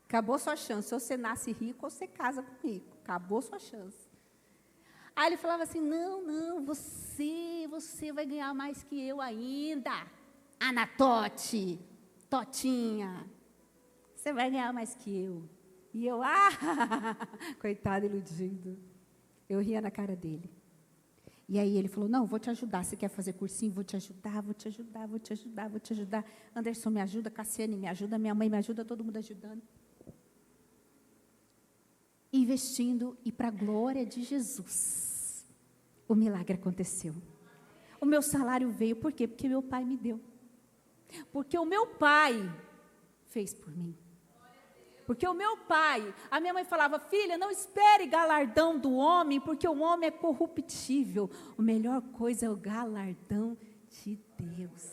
Acabou sua chance. Ou você nasce rico ou você casa comigo. Acabou sua chance. Aí ele falava assim, não, você vai ganhar mais que eu ainda. Ana Totinha, você vai ganhar mais que eu. E eu, coitado, iludido. Eu ria na cara dele. E aí ele falou, não, vou te ajudar, você quer fazer cursinho? Vou te ajudar. Anderson me ajuda, Cassiane me ajuda, minha mãe me ajuda, todo mundo ajudando. Investindo e para a glória de Jesus, o milagre aconteceu. O meu salário veio, por quê? Porque meu pai me deu. Porque o meu pai fez por mim. Porque o meu pai, a minha mãe falava, filha, não espere galardão do homem, porque o homem é corruptível. A melhor coisa é o galardão de Deus.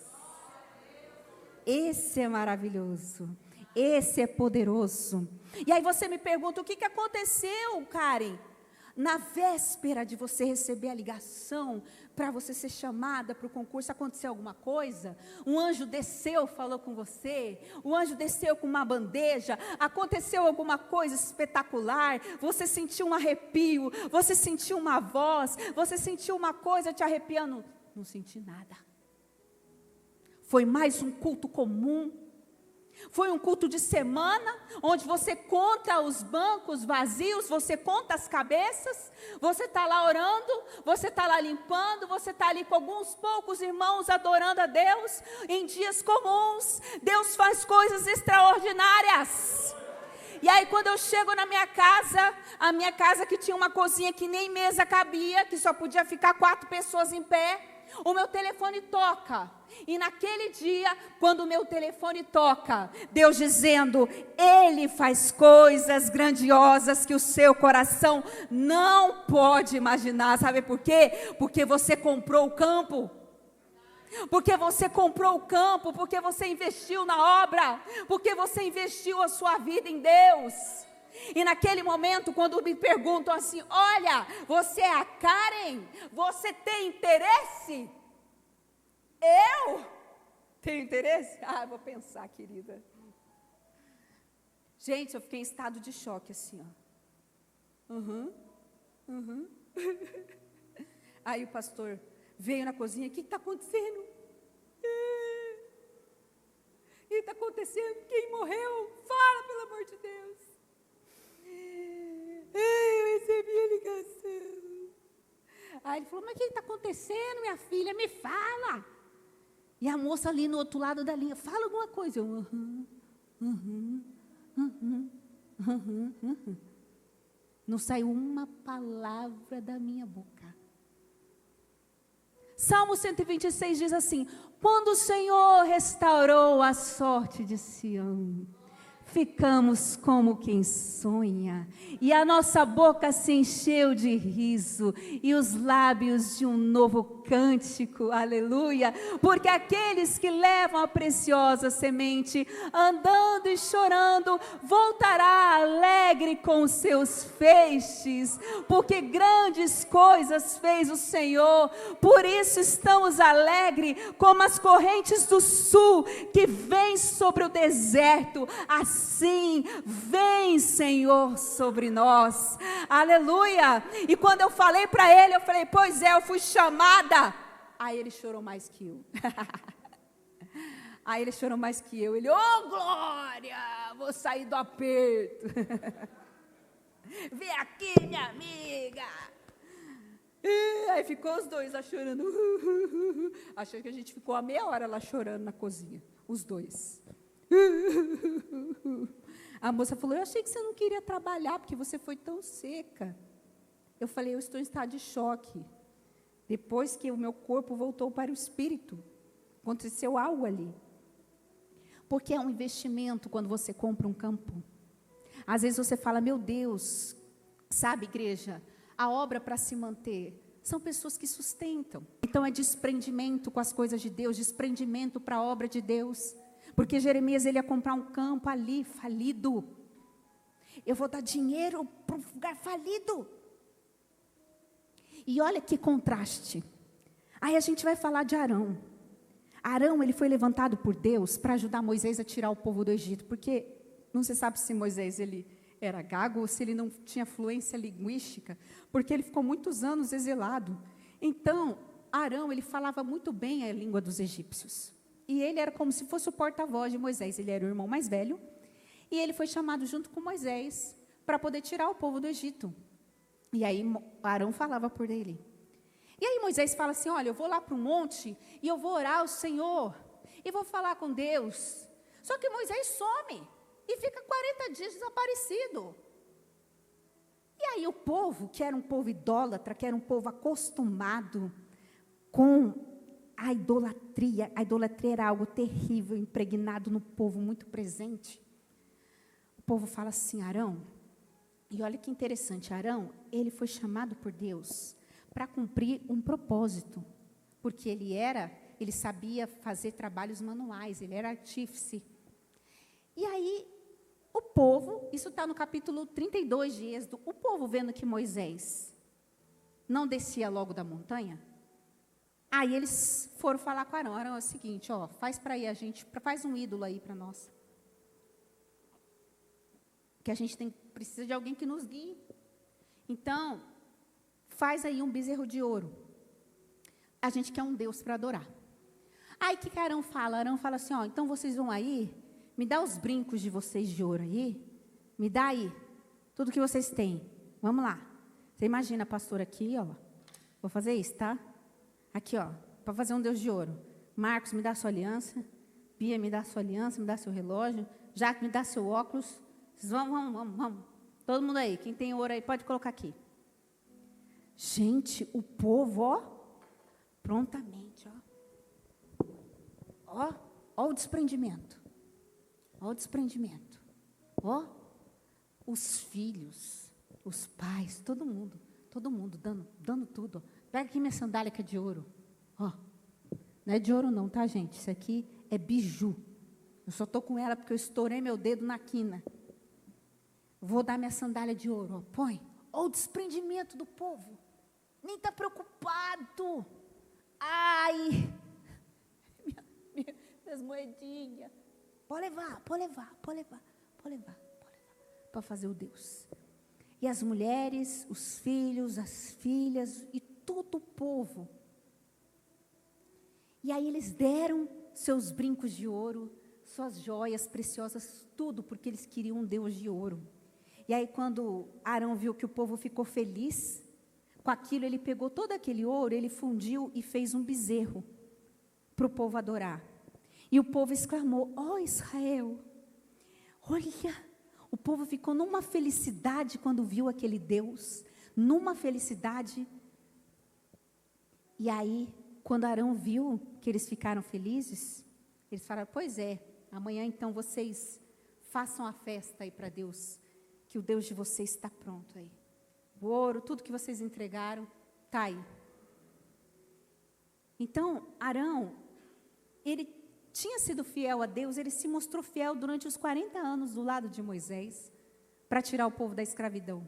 Esse é maravilhoso. Esse é poderoso. E aí você me pergunta, o que aconteceu, Karen? na véspera de você receber a ligação, para você ser chamada para o concurso, aconteceu alguma coisa? Um anjo desceu, falou com você, o anjo desceu com uma bandeja, aconteceu alguma coisa espetacular, você sentiu um arrepio, você sentiu uma voz, você sentiu uma coisa te arrepiando? Não senti nada. Foi mais um culto comum. Foi um culto de semana, onde você conta os bancos vazios, você conta as cabeças, você está lá orando, você está lá limpando, você está ali com alguns poucos irmãos adorando a Deus. Em dias comuns, Deus faz coisas extraordinárias. E aí quando eu chego na minha casa, a minha casa que tinha uma cozinha que nem mesa cabia, que só podia ficar 4 pessoas em pé, o meu telefone toca. E naquele dia, quando o meu telefone toca, Deus dizendo, Ele faz coisas grandiosas que o seu coração não pode imaginar. Sabe por quê? Porque você comprou o campo. Porque você comprou o campo, porque você investiu na obra, porque você investiu a sua vida em Deus. E naquele momento, quando me perguntam assim, olha, você é a Karen? Você tem interesse? Eu tenho interesse? Vou pensar, querida. Gente, eu fiquei em estado de choque, assim, ó. Aí o pastor veio na cozinha, o que está acontecendo? O que está acontecendo? Quem morreu? Fala, pelo amor de Deus. Eu recebi a ligação. Aí ele falou, mas o que está acontecendo, minha filha? Me fala. E a moça ali no outro lado da linha, fala alguma coisa. Eu, Não saiu uma palavra da minha boca. Salmo 126 diz assim, quando o Senhor restaurou a sorte de Sião, ficamos como quem sonha, e a nossa boca se encheu de riso, e os lábios de um novo cântico, aleluia, porque aqueles que levam a preciosa semente, andando e chorando, voltará alegre com os seus feixes, porque grandes coisas fez o Senhor, por isso estamos alegres, como as correntes do sul, que vêm sobre o deserto, assim, vem Senhor sobre nós, aleluia. E quando eu falei para ele, eu falei, pois é, eu fui chamada. Aí ele chorou mais que eu. Aí ele chorou mais que eu. Ele, ô glória, vou sair do aperto. Vem aqui, minha amiga. Aí ficou os dois lá chorando. Achei que a gente ficou a meia hora lá chorando na cozinha, os dois. A moça falou, eu achei que você não queria trabalhar, porque você foi tão seca. Eu falei, eu estou em estado de choque. Depois que o meu corpo voltou para o espírito, aconteceu algo ali. Porque é um investimento quando você compra um campo. Às vezes você fala, meu Deus, sabe, igreja, a obra para se manter são pessoas que sustentam. Então é desprendimento com as coisas de Deus, desprendimento para a obra de Deus. Porque Jeremias, ele ia comprar um campo ali, falido. Eu vou dar dinheiro para um lugar falido. E olha que contraste. Aí a gente vai falar de Arão. Arão, ele foi levantado por Deus para ajudar Moisés a tirar o povo do Egito. Porque não se sabe se Moisés ele era gago ou se ele não tinha fluência linguística. Porque ele ficou muitos anos exilado. Então, Arão, ele falava muito bem a língua dos egípcios. E ele era como se fosse o porta-voz de Moisés. Ele era o irmão mais velho. E ele foi chamado junto com Moisés para poder tirar o povo do Egito. E aí Arão falava por ele. E aí Moisés fala assim, olha, eu vou lá para o monte e eu vou orar ao Senhor. E vou falar com Deus. Só que Moisés some e fica 40 dias desaparecido. E aí o povo, que era um povo idólatra, que era um povo acostumado com a idolatria era algo terrível, impregnado no povo, muito presente. O povo fala assim, Arão, e olha que interessante, Arão, ele foi chamado por Deus para cumprir um propósito, porque ele sabia fazer trabalhos manuais, ele era artífice. E aí, o povo, isso está no capítulo 32 de Êxodo, o povo vendo que Moisés não descia logo da montanha, aí eles foram falar com Arão. Arão, é o seguinte, ó, faz para aí a gente, faz um ídolo aí para nós. Que a gente precisa de alguém que nos guie. Então, faz aí um bezerro de ouro. A gente quer um Deus para adorar. Aí o que Arão fala? Arão fala assim, ó, então vocês vão aí, me dá os brincos de vocês de ouro aí, me dá aí, tudo que vocês têm. Vamos lá. Você imagina a pastora aqui, ó, vou fazer isso, tá? Aqui, ó, para fazer um Deus de ouro. Marcos, me dá sua aliança. Bia, me dá sua aliança, me dá seu relógio. Jaque, me dá seu óculos. Vocês vamos. Todo mundo aí, quem tem ouro aí, pode colocar aqui. Gente, o povo, ó, prontamente, ó. Ó o desprendimento. Ó o desprendimento. Ó, os filhos, os pais, todo mundo dando tudo. Ó. Pega aqui minha sandália que é de ouro. Ó, não é de ouro não, tá, gente? Isso aqui é biju. Eu só estou com ela porque eu estourei meu dedo na quina. Vou dar minha sandália de ouro. Ó. Põe. Ó o desprendimento do povo. Nem está preocupado. Ai, minhas moedinhas. Pode levar. Para fazer o Deus. E as mulheres, os filhos, as filhas e todo o povo. E aí eles deram seus brincos de ouro, suas joias preciosas, tudo, porque eles queriam um Deus de ouro. E aí quando Arão viu que o povo ficou feliz com aquilo, ele pegou todo aquele ouro, ele fundiu e fez um bezerro para o povo adorar. E o povo exclamou, ó Israel, olha, o povo ficou numa felicidade quando viu aquele Deus, numa felicidade. E aí, quando Arão viu que eles ficaram felizes, eles falaram, pois é, amanhã então vocês façam a festa aí para Deus, que o Deus de vocês está pronto aí. O ouro, tudo que vocês entregaram, está aí. Então, Arão, ele tinha sido fiel a Deus, ele se mostrou fiel durante os 40 anos do lado de Moisés, para tirar o povo da escravidão.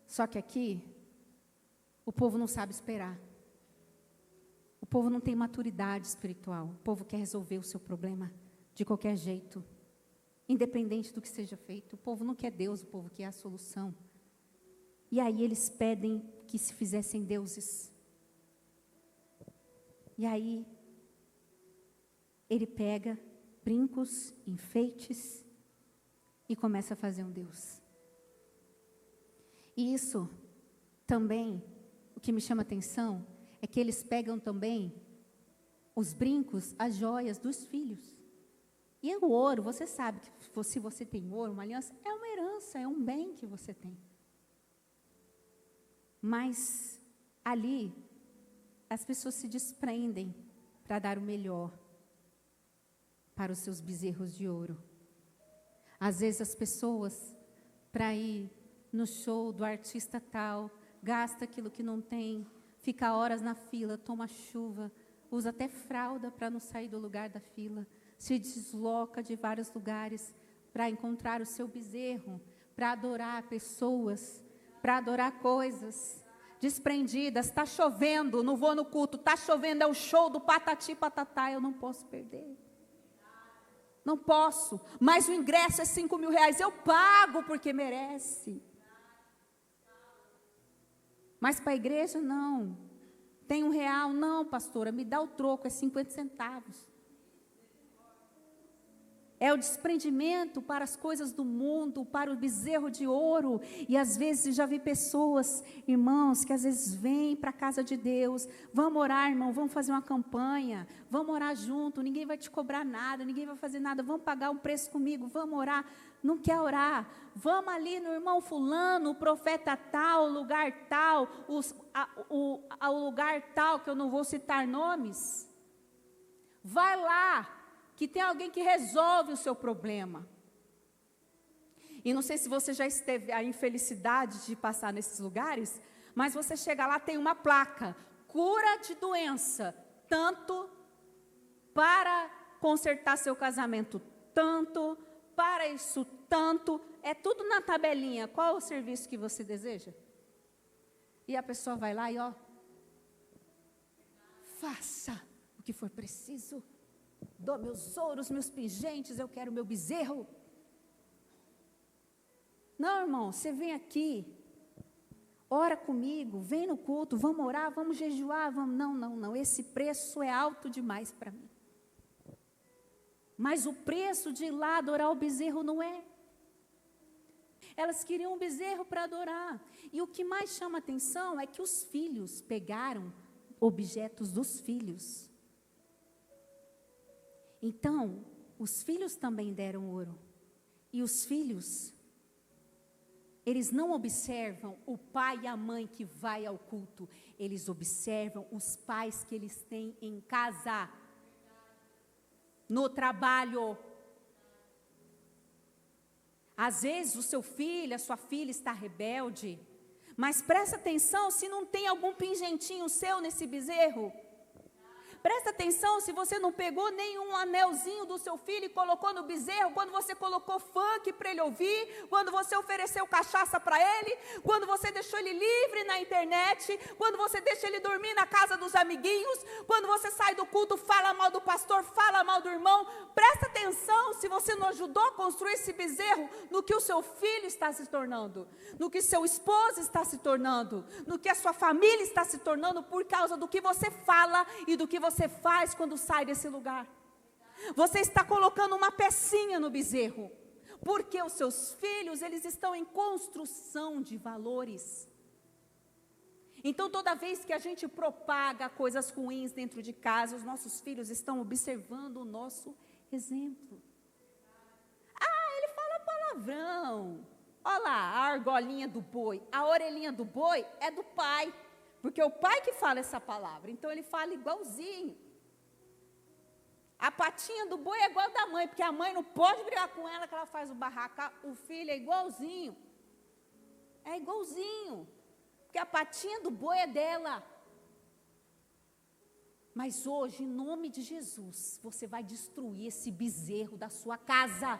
Só que aqui, o povo não sabe esperar. O povo não tem maturidade espiritual. O povo quer resolver o seu problema de qualquer jeito, independente do que seja feito. O povo não quer Deus, o povo quer a solução. E aí eles pedem que se fizessem deuses. E aí, ele pega brincos, enfeites e começa a fazer um Deus. E isso também, o que me chama a atenção, é que eles pegam também os brincos, as joias dos filhos. E o ouro, você sabe que se você tem ouro, uma aliança, é uma herança, é um bem que você tem. Mas ali, as pessoas se desprendem para dar o melhor para os seus bezerros de ouro. Às vezes as pessoas, para ir no show do artista tal, gasta aquilo que não tem, fica horas na fila, toma chuva, usa até fralda para não sair do lugar da fila, se desloca de vários lugares para encontrar o seu bezerro, para adorar pessoas, para adorar coisas desprendidas. Está chovendo, não vou no culto, está chovendo, é o show do Patati Patatá, eu não posso perder. Não posso, mas o ingresso é R$5.000, eu pago porque merece. Mas para a igreja, não. Tem R$1, não, pastora, me dá o troco, é 50 centavos. É o desprendimento para as coisas do mundo, para o bezerro de ouro. E às vezes já vi pessoas, irmãos, que às vezes vêm para a casa de Deus. Vamos orar, irmão, vamos fazer uma campanha. Vamos orar junto, ninguém vai te cobrar nada, ninguém vai fazer nada. Vamos pagar um preço comigo, vamos orar. Não quer orar? Vamos ali no irmão fulano, o profeta tal, o lugar tal, o lugar tal, que eu não vou citar nomes. Vai lá, que tem alguém que resolve o seu problema. E não sei se você já esteve a infelicidade de passar nesses lugares, mas você chega lá, tem uma placa, cura de doença, tanto para consertar seu casamento, tanto para isso tanto, é tudo na tabelinha. Qual é o serviço que você deseja? E a pessoa vai lá e faça o que for preciso. Dou meus ouros, meus pingentes, eu quero meu bezerro. Não, irmão, você vem aqui, ora comigo, vem no culto, vamos orar, vamos jejuar, vamos... Não, esse preço é alto demais para mim. Mas o preço de ir lá adorar o bezerro não é. Elas queriam um bezerro para adorar. E o que mais chama atenção é que os filhos pegaram objetos dos filhos. Então, os filhos também deram ouro. E os filhos, eles não observam o pai e a mãe que vai ao culto. Eles observam os pais que eles têm em casa, no trabalho. Às vezes o seu filho, a sua filha está rebelde, mas presta atenção se não tem algum pingentinho seu nesse bezerro. Presta atenção se você não pegou nenhum anelzinho do seu filho e colocou no bezerro, quando você colocou funk para ele ouvir, quando você ofereceu cachaça para ele, quando você deixou ele livre na internet, quando você deixa ele dormir na casa dos amiguinhos, quando você sai do culto, fala mal do pastor, fala mal do irmão. Presta atenção se você não ajudou a construir esse bezerro no que o seu filho está se tornando, no que seu esposo está se tornando, no que a sua família está se tornando por causa do que você fala e do que você faz quando sai desse lugar. Você está colocando uma pecinha no bezerro, porque os seus filhos, eles estão em construção de valores. Então, toda vez que a gente propaga coisas ruins dentro de casa, os nossos filhos estão observando o nosso exemplo. Ele fala palavrão. Olha lá, a argolinha do boi, a orelhinha do boi é do pai. Porque é o pai que fala essa palavra, então ele fala igualzinho. A patinha do boi é igual da mãe, porque a mãe não pode brigar com ela, que ela faz o barraco. O filho é igualzinho. É igualzinho. Porque a patinha do boi é dela. Mas hoje, em nome de Jesus, você vai destruir esse bezerro da sua casa.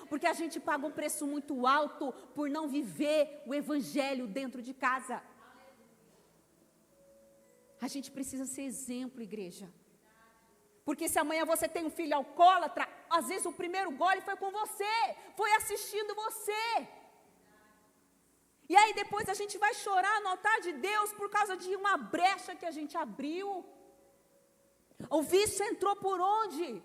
Porque a gente paga um preço muito alto por não viver o evangelho dentro de casa. A gente precisa ser exemplo, igreja. Porque se amanhã você tem um filho alcoólatra, às vezes o primeiro gole foi com você, foi assistindo você. E aí depois a gente vai chorar no altar de Deus por causa de uma brecha que a gente abriu. O vício entrou por onde?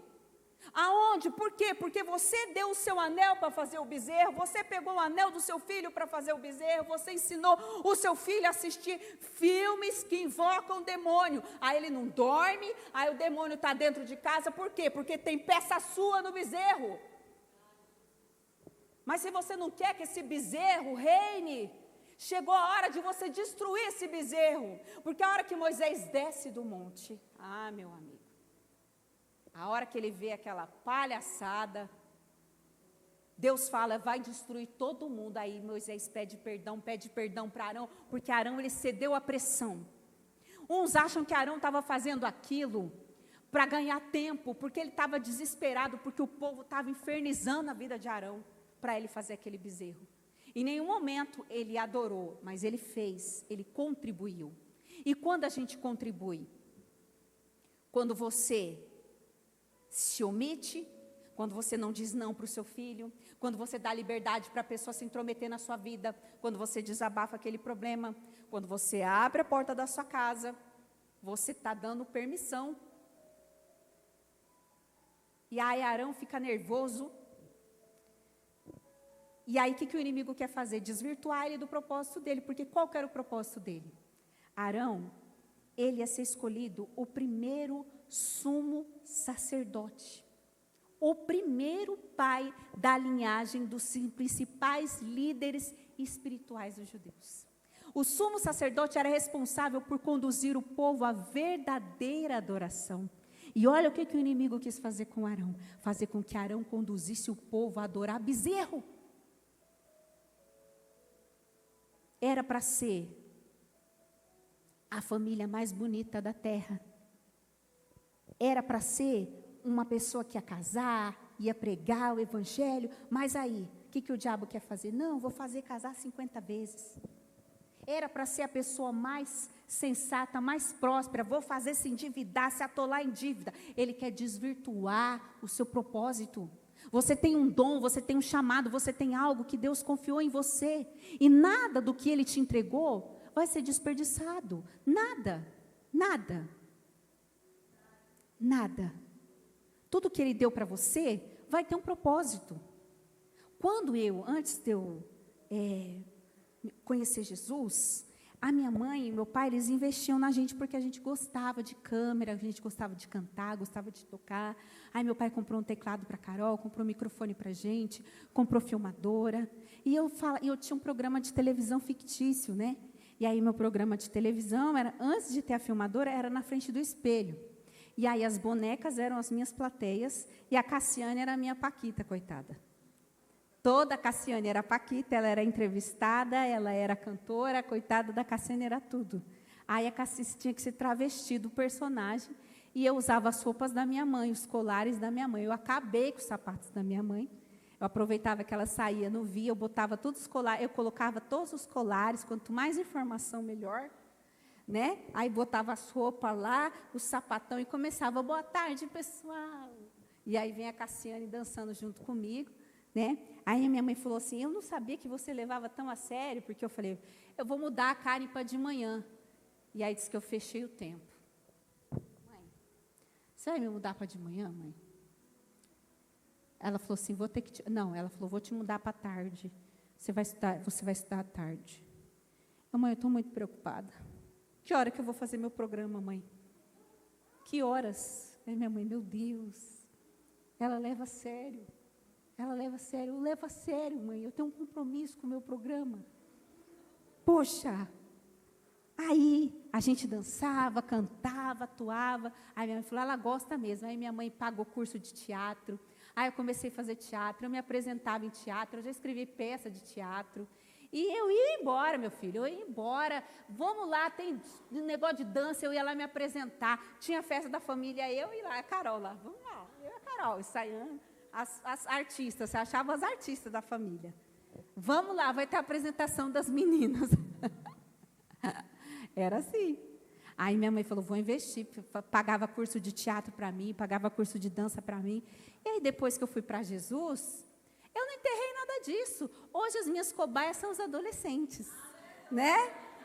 Aonde? Por quê? Porque você deu o seu anel para fazer o bezerro, você pegou o anel do seu filho para fazer o bezerro, você ensinou o seu filho a assistir filmes que invocam o demônio. Aí ele não dorme, aí o demônio está dentro de casa, por quê? Porque tem peça sua no bezerro. Mas se você não quer que esse bezerro reine, chegou a hora de você destruir esse bezerro, porque a hora que Moisés desce do monte, meu amigo, a hora que ele vê aquela palhaçada, Deus fala, vai destruir todo mundo. Aí Moisés pede perdão para Arão, porque Arão ele cedeu à pressão. Uns acham que Arão estava fazendo aquilo para ganhar tempo, porque ele estava desesperado, porque o povo estava infernizando a vida de Arão, para ele fazer aquele bezerro. Em nenhum momento ele adorou, mas ele fez, ele contribuiu. E quando a gente contribui? Quando você se omite, quando você não diz não para o seu filho, quando você dá liberdade para a pessoa se intrometer na sua vida, quando você desabafa aquele problema, quando você abre a porta da sua casa, você está dando permissão. E aí Arão fica nervoso. E aí o que o inimigo quer fazer? Desvirtuar ele do propósito dele, porque qual que era o propósito dele? Arão, ele ia ser escolhido o primeiro sumo sacerdote, o primeiro pai da linhagem dos principais líderes espirituais dos judeus. O sumo sacerdote era responsável por conduzir o povo à verdadeira adoração. E olha o que o inimigo quis fazer com Arão, fazer com que Arão conduzisse o povo a adorar bezerro. Era para ser a família mais bonita da terra. Era para ser uma pessoa que ia casar, ia pregar o evangelho, mas aí, o que o diabo quer fazer? Não, vou fazer casar 50 vezes. Era para ser a pessoa mais sensata, mais próspera, vou fazer se endividar, se atolar em dívida. Ele quer desvirtuar o seu propósito. Você tem um dom, você tem um chamado, você tem algo que Deus confiou em você. E nada do que Ele te entregou vai ser desperdiçado. Nada, nada, nada. Tudo que Ele deu para você vai ter um propósito. Antes de eu conhecer Jesus, a minha mãe e meu pai, eles investiam na gente porque a gente gostava de câmera, a gente gostava de cantar, gostava de tocar. Aí meu pai comprou um teclado para a Carol, comprou um microfone para a gente, comprou filmadora. E eu tinha um programa de televisão fictício, né? E aí meu programa de televisão, antes de ter a filmadora, era na frente do espelho. E aí as bonecas eram as minhas plateias e a Cassiane era a minha Paquita, coitada. Toda a Cassiane era Paquita, ela era entrevistada, ela era cantora, coitada da Cassiane era tudo. Aí a Cassiane tinha que se travestir do personagem e eu usava as roupas da minha mãe, os colares da minha mãe. Eu acabei com os sapatos da minha mãe. Eu aproveitava que ela saía, não via, eu botava todos os colares, eu colocava todos os colares, quanto mais informação, melhor. Né? Aí botava as roupas lá, o sapatão e começava, boa tarde, pessoal. E aí vem a Cassiane dançando junto comigo. Né? Aí a minha mãe falou assim, eu não sabia que você levava tão a sério, porque eu falei, eu vou mudar a Karen para de manhã. E aí disse que eu fechei o tempo. Mãe, você vai me mudar para de manhã, mãe? Ela falou assim, não, ela falou, vou te mudar para tarde. Você vai estudar à tarde. Mãe, eu estou muito preocupada. Que hora que eu vou fazer meu programa, mãe? Que horas? Aí minha mãe, meu Deus, ela leva a sério. Ela leva a sério, eu levo a sério, mãe, eu tenho um compromisso com o meu programa. Poxa, aí a gente dançava, cantava, atuava. Aí minha mãe falou, ela gosta mesmo. Aí minha mãe pagou curso de teatro. Aí eu comecei a fazer teatro, eu me apresentava em teatro, eu já escrevi peça de teatro. E eu ia embora, meu filho, eu ia embora. Vamos lá, tem um negócio de dança, eu ia lá me apresentar. Tinha festa da família, eu e lá, a Carol lá. Vamos lá, eu e a Carol, ensaiando. As artistas, você achava as artistas da família. Vamos lá, vai ter a apresentação das meninas. Era assim. Aí minha mãe falou, vou investir. Pagava curso de teatro para mim, pagava curso de dança para mim. E aí, depois que eu fui para Jesus, eu não enterrei nada disso. Hoje, as minhas cobaias são os adolescentes. Né?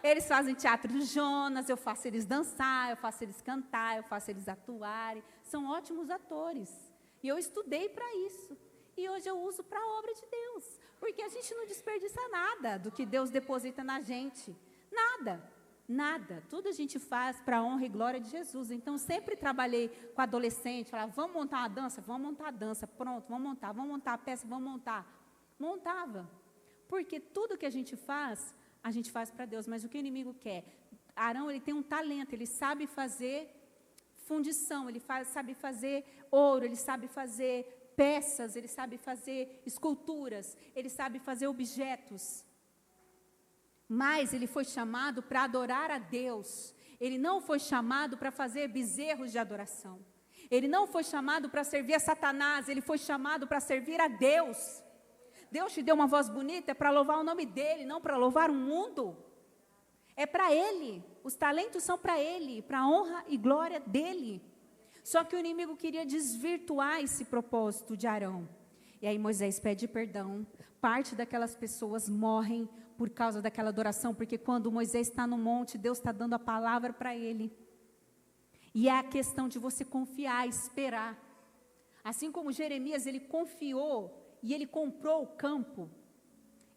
Eles fazem teatro de Jonas, eu faço eles dançar, eu faço eles cantar, eu faço eles atuarem. São ótimos atores. E eu estudei para isso. E hoje eu uso para a obra de Deus. Porque a gente não desperdiça nada do que Deus deposita na gente. Nada. Nada. Tudo a gente faz para a honra e glória de Jesus. Então, sempre trabalhei com adolescente. Falava, vamos montar uma dança? Vamos montar a dança. Pronto, vamos montar a peça, vamos montar. Montava. Porque tudo que a gente faz para Deus. Mas o que o inimigo quer? Arão, ele tem um talento, ele sabe fazer fundição, ele sabe fazer ouro, ele sabe fazer peças, ele sabe fazer esculturas, ele sabe fazer objetos. Mas ele foi chamado para adorar a Deus. Ele não foi chamado para fazer bezerros de adoração. Ele não foi chamado para servir a Satanás, ele foi chamado para servir a Deus. Deus te deu uma voz bonita para louvar o nome dele, não para louvar o mundo. É para ele, os talentos são para ele, para a honra e glória dele. Só que o inimigo queria desvirtuar esse propósito de Arão. E aí Moisés pede perdão, parte daquelas pessoas morrem por causa daquela adoração, porque quando Moisés está no monte, Deus está dando a palavra para ele. E é a questão de você confiar, esperar. Assim como Jeremias, ele confiou e ele comprou o campo.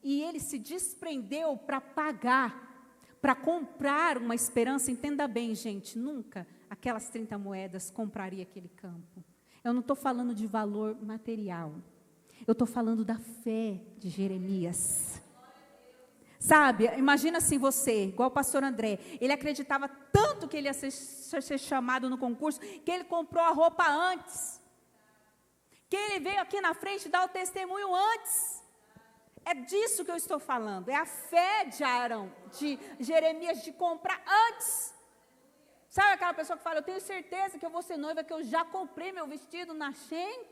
E ele se desprendeu para pagar, para comprar uma esperança. Entenda bem, gente, nunca aquelas 30 moedas compraria aquele campo. Eu não estou falando de valor material. Eu estou falando da fé de Jeremias. Sabe, imagina assim você, igual o pastor André, ele acreditava tanto que ele ia ser chamado no concurso, que ele comprou a roupa antes. Que ele veio aqui na frente dar o testemunho antes. É disso que eu estou falando, é a fé de Arão, de Jeremias, de comprar antes. Sabe aquela pessoa que fala, eu tenho certeza que eu vou ser noiva, que eu já comprei meu vestido na Shein?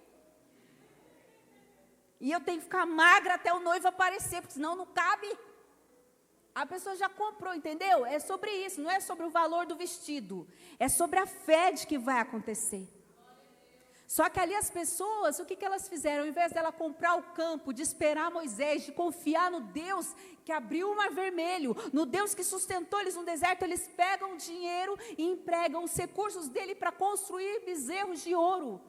E eu tenho que ficar magra até o noivo aparecer, porque senão não cabe. A pessoa já comprou, entendeu? É sobre isso, não é sobre o valor do vestido. É sobre a fé de que vai acontecer. Só que ali as pessoas, o que elas fizeram? Ao invés dela comprar o campo, de esperar Moisés, de confiar no Deus que abriu o mar vermelho, no Deus que sustentou eles no deserto, eles pegam o dinheiro e empregam os recursos dele para construir bezerros de ouro,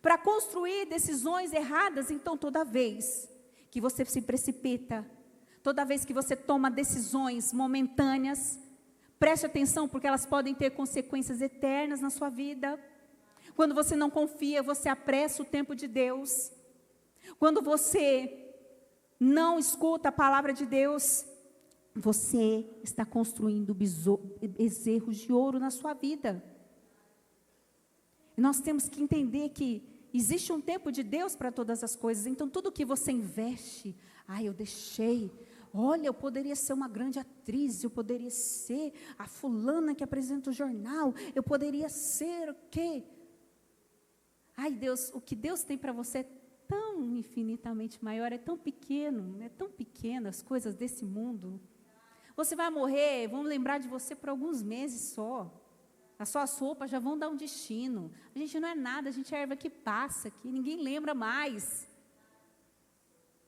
para construir decisões erradas. Então, toda vez que você se precipita, toda vez que você toma decisões momentâneas, preste atenção, porque elas podem ter consequências eternas na sua vida. Quando você não confia, você apressa o tempo de Deus. Quando você não escuta a palavra de Deus, você está construindo bezerros de ouro na sua vida. E nós temos que entender que existe um tempo de Deus para todas as coisas. Então, tudo que você investe, eu deixei. Olha, eu poderia ser uma grande atriz, eu poderia ser a fulana que apresenta o jornal, eu poderia ser o quê? Deus, o que Deus tem para você é tão infinitamente maior, é tão pequeno as coisas desse mundo. Você vai morrer, vão lembrar de você por alguns meses só. As suas roupas já vão dar um destino. A gente não é nada, a gente é erva que passa, que ninguém lembra mais.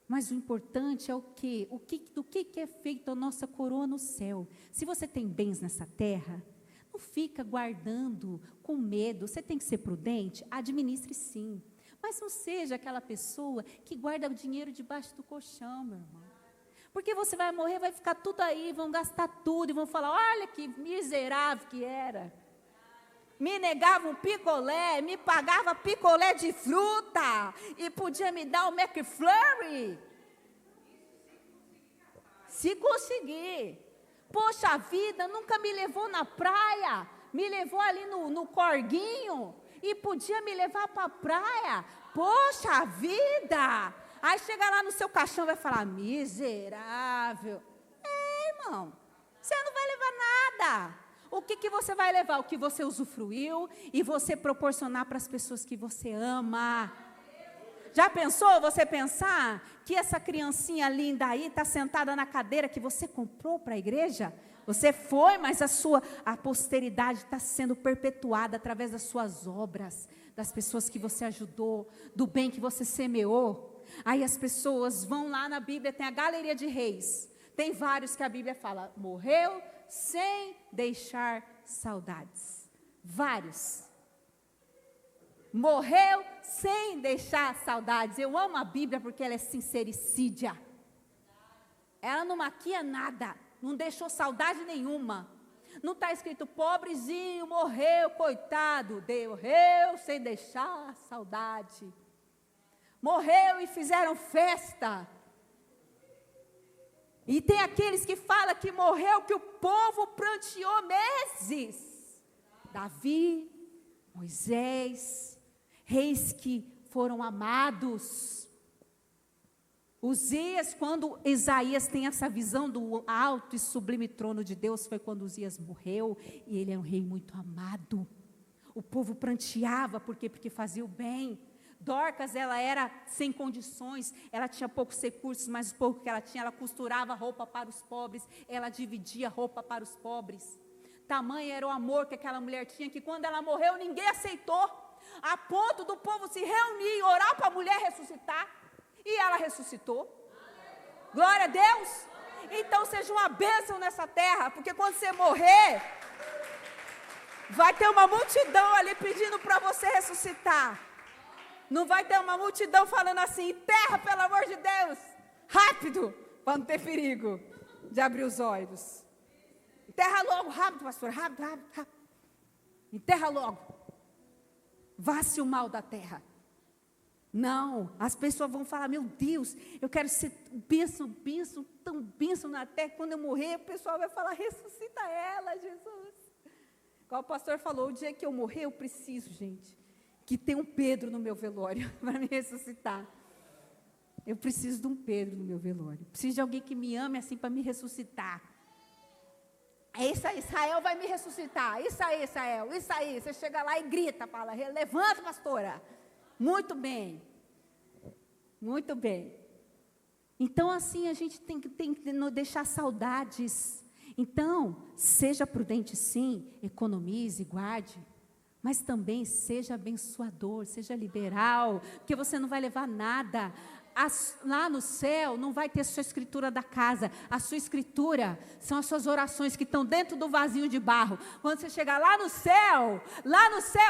Mas o importante é o quê? Do que é feita a nossa coroa no céu. Se você tem bens nessa terra, não fica guardando com medo. Você tem que ser prudente? Administre sim. Mas não seja aquela pessoa que guarda o dinheiro debaixo do colchão, meu irmão. Porque você vai morrer, vai ficar tudo aí, vão gastar tudo e vão falar, olha que miserável que era. Me negava um picolé, me pagava picolé de fruta e podia me dar o McFlurry. Se conseguir. Poxa, a vida nunca me levou na praia, me levou ali no corguinho e podia me levar para a praia. Poxa vida! Aí chega lá no seu caixão e vai falar, miserável. Irmão, você não vai levar nada. O que você vai levar? O que você usufruiu e você proporcionar para as pessoas que você ama. Já pensou você pensar que essa criancinha linda aí está sentada na cadeira que você comprou para a igreja? Você foi, mas a posteridade está sendo perpetuada através das suas obras, das pessoas que você ajudou, do bem que você semeou. Aí as pessoas vão lá na Bíblia, tem a galeria de reis. Tem vários que a Bíblia fala, morreu sem deixar saudades. Vários. Morreu sem deixar saudades. Eu amo a Bíblia porque ela é sincericídia. Ela não maquia nada, não deixou saudade nenhuma. Não está escrito, pobrezinho, morreu, coitado. Morreu sem deixar saudade. Morreu e fizeram festa. E tem aqueles que falam que morreu, que o povo pranteou meses. Davi, Moisés, reis que foram amados. Uzias, quando Isaías tem essa visão do alto e sublime trono de Deus, foi quando Uzias morreu, e ele é um rei muito amado. O povo pranteava, porque fazia o bem. Dorcas, ela era sem condições, ela tinha poucos recursos, mas o pouco que ela tinha, ela costurava roupa para os pobres, ela dividia roupa para os pobres. Tamanho era o amor que aquela mulher tinha, que quando ela morreu, ninguém aceitou, a ponto do povo se reunir e orar para a mulher ressuscitar, e ela ressuscitou. Glória a Deus! Então seja uma bênção nessa terra, porque quando você morrer, vai ter uma multidão ali pedindo para você ressuscitar. Não vai ter uma multidão falando assim, enterra pelo amor de Deus, rápido, para não ter perigo de abrir os olhos. Enterra logo, rápido, pastor, rápido. Enterra logo. Vá-se o mal da terra. Não, as pessoas vão falar, meu Deus, eu quero ser tão bênção na terra, quando eu morrer, o pessoal vai falar, ressuscita ela, Jesus. Igual o pastor falou, o dia que eu morrer, eu preciso, gente, que tenha um Pedro no meu velório, para me ressuscitar. Eu preciso de um Pedro no meu velório, preciso de alguém que me ame assim, para me ressuscitar. Isso aí, Israel vai me ressuscitar, isso aí, Israel, isso aí, você chega lá e grita, fala, levanta, pastora. Muito bem. Muito bem. Então, assim, a gente tem que não deixar saudades. Então, seja prudente, sim, economize, guarde, mas também seja abençoador, seja liberal, porque você não vai levar nada. Lá no céu não vai ter a sua escritura da casa, a sua escritura são as suas orações que estão dentro do vasinho de barro. Quando você chegar lá no céu,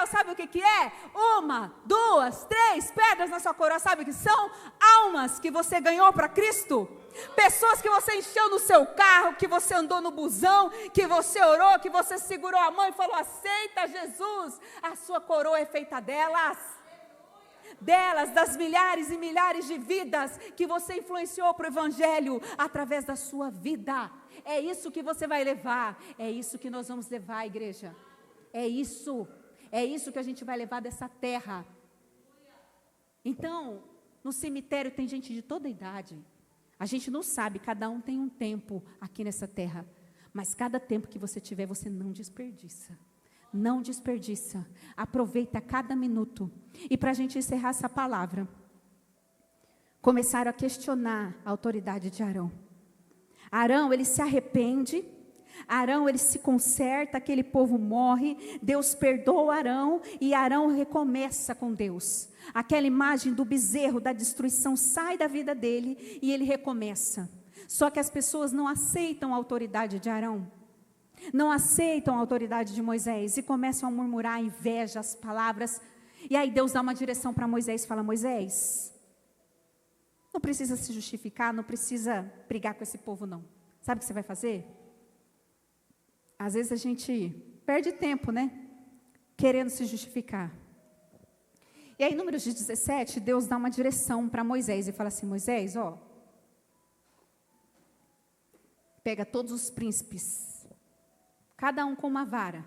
sabe o que é? 1, 2, 3 pedras na sua coroa, sabe o que são? Almas que você ganhou para Cristo, pessoas que você encheu no seu carro, que você andou no busão, que você orou, que você segurou a mão e falou: aceita Jesus, a sua coroa é feita delas, das milhares e milhares de vidas que você influenciou para o Evangelho através da sua vida. É isso que você vai levar, é isso que nós vamos levar, igreja. É isso que a gente vai levar dessa terra. Então, no cemitério tem gente de toda idade. A gente não sabe, cada um tem um tempo aqui nessa terra, mas cada tempo que você tiver, você não desperdiça. Não desperdiça, aproveita cada minuto. E para a gente encerrar essa palavra, começaram a questionar a autoridade de Arão. Arão, ele se arrepende, Arão, ele se conserta, aquele povo morre, Deus perdoa Arão e Arão recomeça com Deus. Aquela imagem do bezerro, da destruição, sai da vida dele e ele recomeça. Só que as pessoas não aceitam a autoridade de Arão. Não aceitam a autoridade de Moisés e começam a murmurar, a inveja, as palavras. E aí Deus dá uma direção para Moisés e fala: Moisés, não precisa se justificar, não precisa brigar com esse povo não. Sabe o que você vai fazer? Às vezes a gente perde tempo, né? Querendo se justificar. E aí, Números 17, Deus dá uma direção para Moisés e fala assim: Moisés, pega todos os príncipes, cada um com uma vara,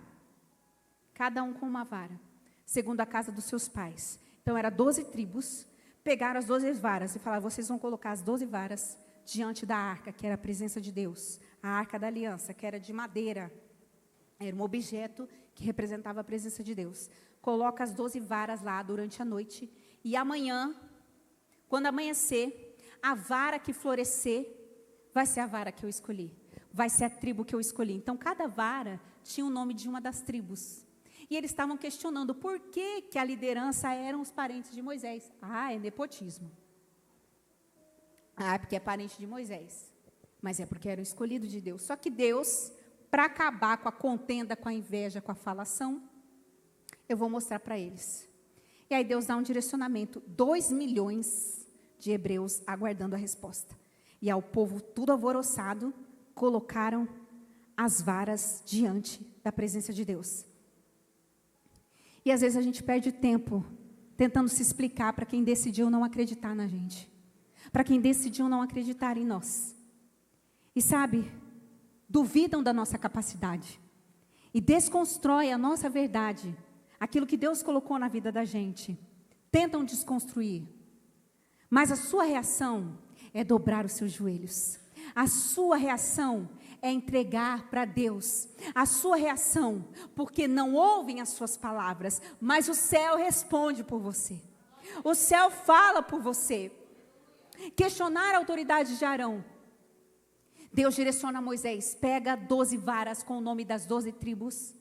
segundo a casa dos seus pais. Então, eram 12 tribos, pegaram as 12 varas e falaram: vocês vão colocar as 12 varas diante da arca, que era a presença de Deus, a arca da aliança, que era de madeira, era um objeto que representava a presença de Deus. Coloca as 12 varas lá durante a noite, e amanhã, quando amanhecer, a vara que florescer, vai ser a vara que eu escolhi. Vai ser a tribo que eu escolhi. Então, cada vara tinha o nome de uma das tribos. E eles estavam questionando por que a liderança eram os parentes de Moisés. É nepotismo. É porque é parente de Moisés. Mas é porque era o escolhido de Deus. Só que Deus, para acabar com a contenda, com a inveja, com a falação, eu vou mostrar para eles. E aí Deus dá um direcionamento. 2 milhões de hebreus aguardando a resposta. E ao povo tudo alvoroçado, colocaram as varas diante da presença de Deus. E às vezes a gente perde tempo tentando se explicar para quem decidiu não acreditar na gente, para quem decidiu não acreditar em nós. E sabe, duvidam da nossa capacidade e desconstrói a nossa verdade, aquilo que Deus colocou na vida da gente. Tentam desconstruir, mas a sua reação é dobrar os seus joelhos. A sua reação é entregar para Deus. A sua reação, porque não ouvem as suas palavras, mas o céu responde por você. O céu fala por você. Questionar a autoridade de Arão. Deus direciona Moisés: pega 12 varas com o nome das 12 tribos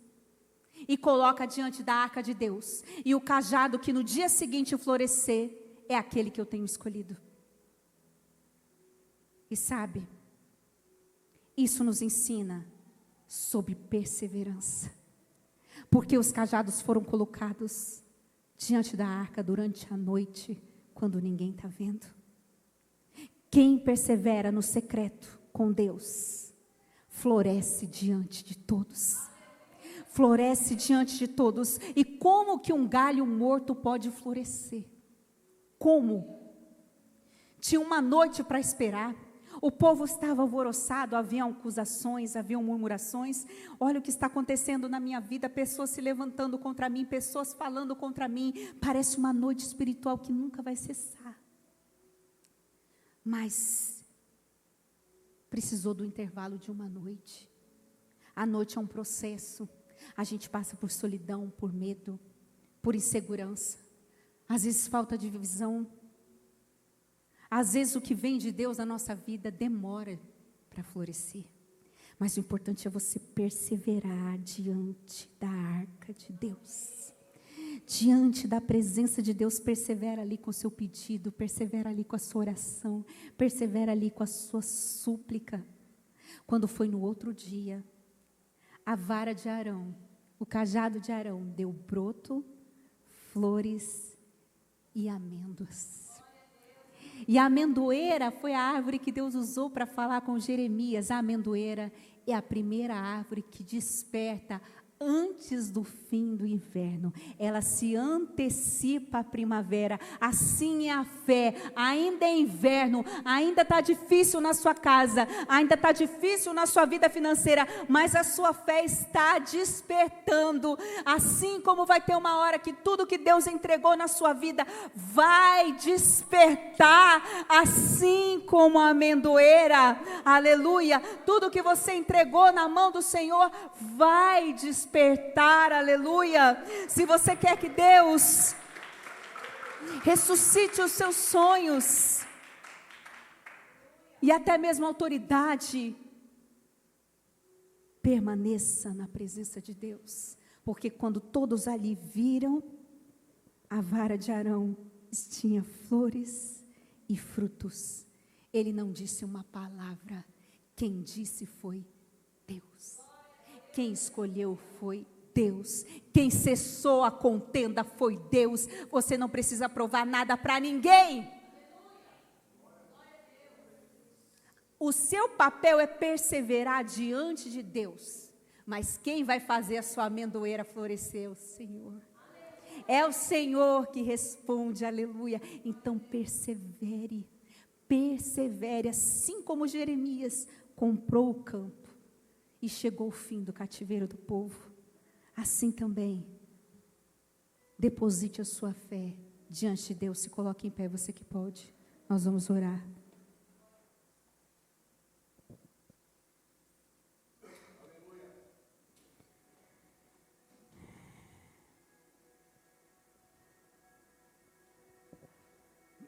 e coloca diante da arca de Deus. E o cajado que no dia seguinte florescer é aquele que eu tenho escolhido. E sabe, isso nos ensina sobre perseverança. Porque os cajados foram colocados diante da arca durante a noite, quando ninguém está vendo. Quem persevera no secreto com Deus, floresce diante de todos. Floresce diante de todos. E como que um galho morto pode florescer? Como? Tinha uma noite para esperar. O povo estava alvoroçado, haviam acusações, haviam murmurações. Olha o que está acontecendo na minha vida, pessoas se levantando contra mim, pessoas falando contra mim. Parece uma noite espiritual que nunca vai cessar. Mas precisou do intervalo de uma noite. A noite é um processo. A gente passa por solidão, por medo, por insegurança. Às vezes falta de visão. Às vezes o que vem de Deus na nossa vida demora para florescer. Mas o importante é você perseverar diante da arca de Deus. Diante da presença de Deus, persevera ali com o seu pedido, persevera ali com a sua oração, persevera ali com a sua súplica. Quando foi no outro dia, a vara de Arão, o cajado de Arão deu broto, flores e amêndoas. E a amendoeira foi a árvore que Deus usou para falar com Jeremias. A amendoeira é a primeira árvore que desperta antes do fim do inverno. Ela se antecipa à primavera. Assim é a fé. Ainda é inverno, ainda está difícil na sua casa, ainda está difícil na sua vida financeira, mas a sua fé está despertando. Assim como vai ter uma hora que tudo que Deus entregou na sua vida vai despertar, assim como a amendoeira, aleluia, tudo que você entregou na mão do Senhor vai despertar, aleluia. Se você quer que Deus ressuscite os seus sonhos e até mesmo a autoridade, permaneça na presença de Deus, porque quando todos ali viram a vara de Arão, tinha flores e frutos, ele não disse uma palavra, quem disse foi Deus. Quem escolheu foi Deus. Quem cessou a contenda foi Deus. Você não precisa provar nada para ninguém. O seu papel é perseverar diante de Deus. Mas quem vai fazer a sua amendoeira florescer é o Senhor. É o Senhor que responde, aleluia. Então persevere. Persevere, assim como Jeremias comprou o campo e chegou o fim do cativeiro do povo, assim também, deposite a sua fé diante de Deus. Se coloque em pé, você que pode, nós vamos orar.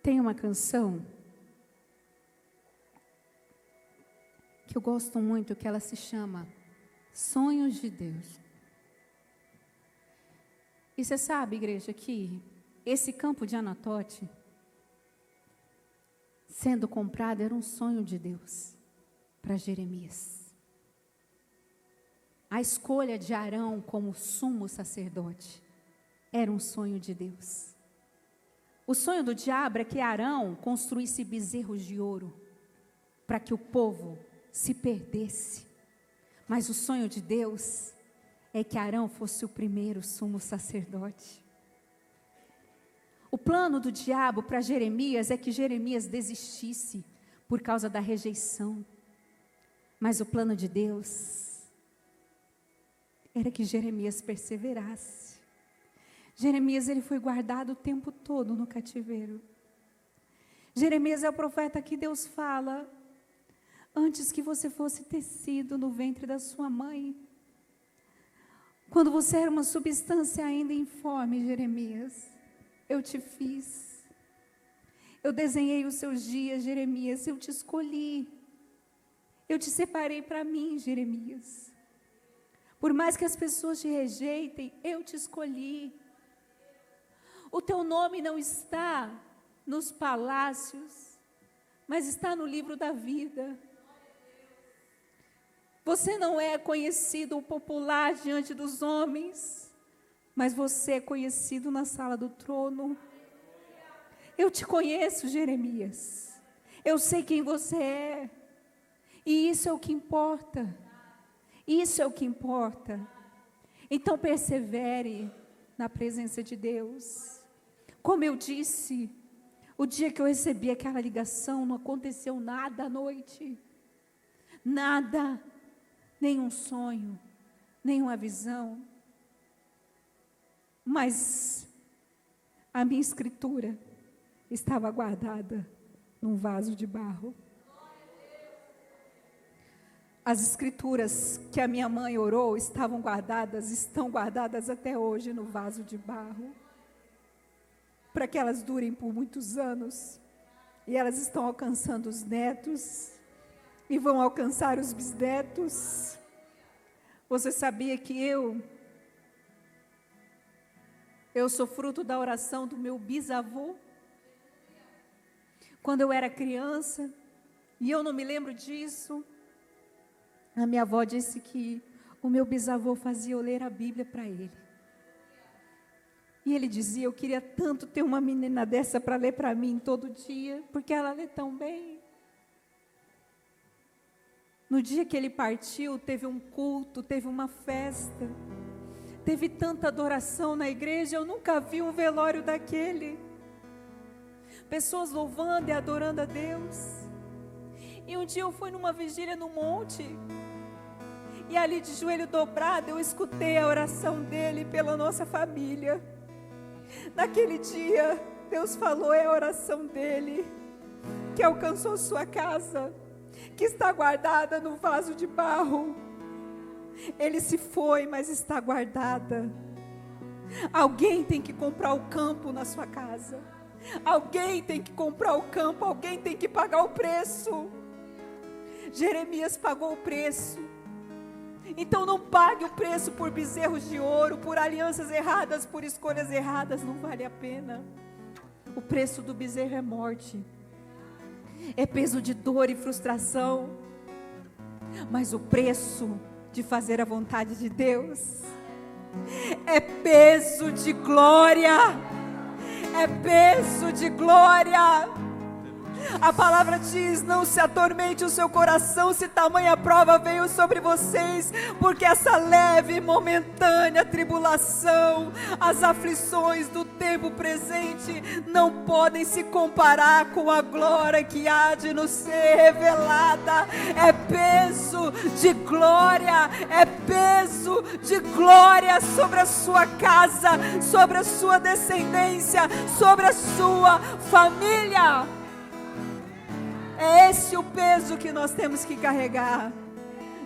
Tem uma canção que eu gosto muito, que ela se chama Sonhos de Deus. E você sabe, igreja, que esse campo de Anatote, sendo comprado, era um sonho de Deus para Jeremias. A escolha de Arão como sumo sacerdote era um sonho de Deus. O sonho do diabo é que Arão construísse bezerros de ouro para que o povo se perdesse. Mas o sonho de Deus é que Arão fosse o primeiro sumo sacerdote. O plano do diabo para Jeremias é que Jeremias desistisse por causa da rejeição. Mas o plano de Deus era que Jeremias perseverasse. Jeremias, ele foi guardado o tempo todo no cativeiro. Jeremias é o profeta que Deus fala: antes que você fosse tecido no ventre da sua mãe, quando você era uma substância ainda informe, Jeremias, eu te fiz. Eu desenhei os seus dias, Jeremias, eu te escolhi. Eu te separei para mim, Jeremias. Por mais que as pessoas te rejeitem, eu te escolhi. O teu nome não está nos palácios, mas está no livro da vida. Você não é conhecido popular diante dos homens, mas você é conhecido na sala do trono. Eu te conheço, Jeremias. Eu sei quem você é. E isso é o que importa. Isso é o que importa. Então persevere na presença de Deus. Como eu disse, o dia que eu recebi aquela ligação, não aconteceu nada à noite. Nada. Nenhum sonho, nenhuma visão. Mas a minha escritura estava guardada num vaso de barro. As escrituras que a minha mãe orou estavam guardadas, estão guardadas até hoje no vaso de barro, para que elas durem por muitos anos. E elas estão alcançando os netos e vão alcançar os bisnetos. Você sabia que eu sou fruto da oração do meu bisavô? Quando eu era criança, e eu não me lembro disso, a minha avó disse que o meu bisavô fazia eu ler a Bíblia para ele. E ele dizia, eu queria tanto ter uma menina dessa para ler para mim todo dia, porque ela lê tão bem. No dia que ele partiu, teve um culto, teve uma festa, teve tanta adoração na igreja, eu nunca vi um velório daquele. Pessoas louvando e adorando a Deus. E um dia eu fui numa vigília no monte, e ali de joelho dobrado, eu escutei a oração dele pela nossa família. Naquele dia, Deus falou, é a oração dele, que alcançou sua casa, que está guardada no vaso de barro. Ele se foi, mas está guardada. Alguém tem que comprar o campo na sua casa. Alguém tem que comprar o campo, alguém tem que pagar o preço. Jeremias pagou o preço. Então não pague o preço por bezerros de ouro, por alianças erradas, por escolhas erradas, não vale a pena. O preço do bezerro é morte, é peso de dor e frustração, mas o preço de fazer a vontade de Deus é peso de glória, é peso de glória. A palavra diz, não se atormente o seu coração se tamanha prova veio sobre vocês, porque essa leve e momentânea tribulação, as aflições do tempo presente não podem se comparar com a glória que há de nos ser revelada. É peso de glória, é peso de glória sobre a sua casa, sobre a sua descendência, sobre a sua família. É esse o peso que nós temos que carregar,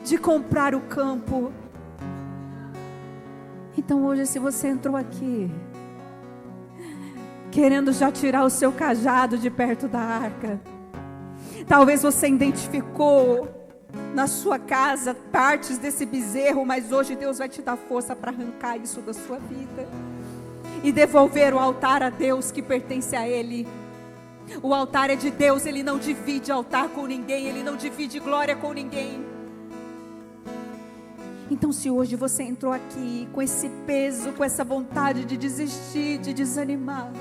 de comprar o campo. Então hoje, se você entrou aqui querendo já tirar o seu cajado de perto da arca, talvez você identificou na sua casa partes desse bezerro, mas hoje Deus vai te dar força para arrancar isso da sua vida e devolver o altar a Deus que pertence a Ele. O altar é de Deus, Ele não divide altar com ninguém, Ele não divide glória com ninguém. Então, se hoje você entrou aqui com esse peso, com essa vontade de desistir, de desanimar,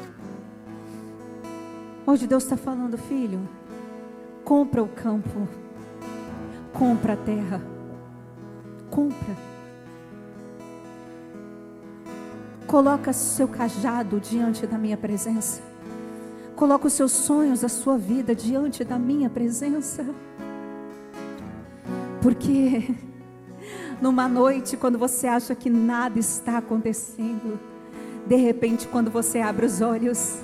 hoje Deus está falando, filho, compra o campo, compra a terra, compra. Coloca seu cajado diante da minha presença. Coloca os seus sonhos, a sua vida diante da minha presença. Porque numa noite, quando você acha que nada está acontecendo, de repente, quando você abre os olhos,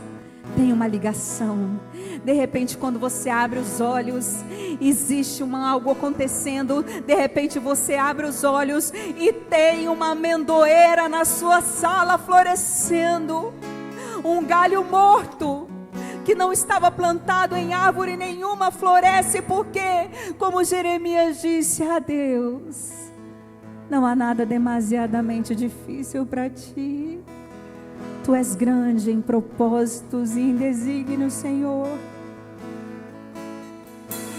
tem uma ligação. De repente, quando você abre os olhos, existe algo acontecendo. De repente você abre os olhos e tem uma amendoeira na sua sala florescendo. Um galho morto que não estava plantado em árvore nenhuma floresce, porque, como Jeremias disse a Deus, não há nada demasiadamente difícil para ti. Tu és grande em propósitos e em desígnios, Senhor.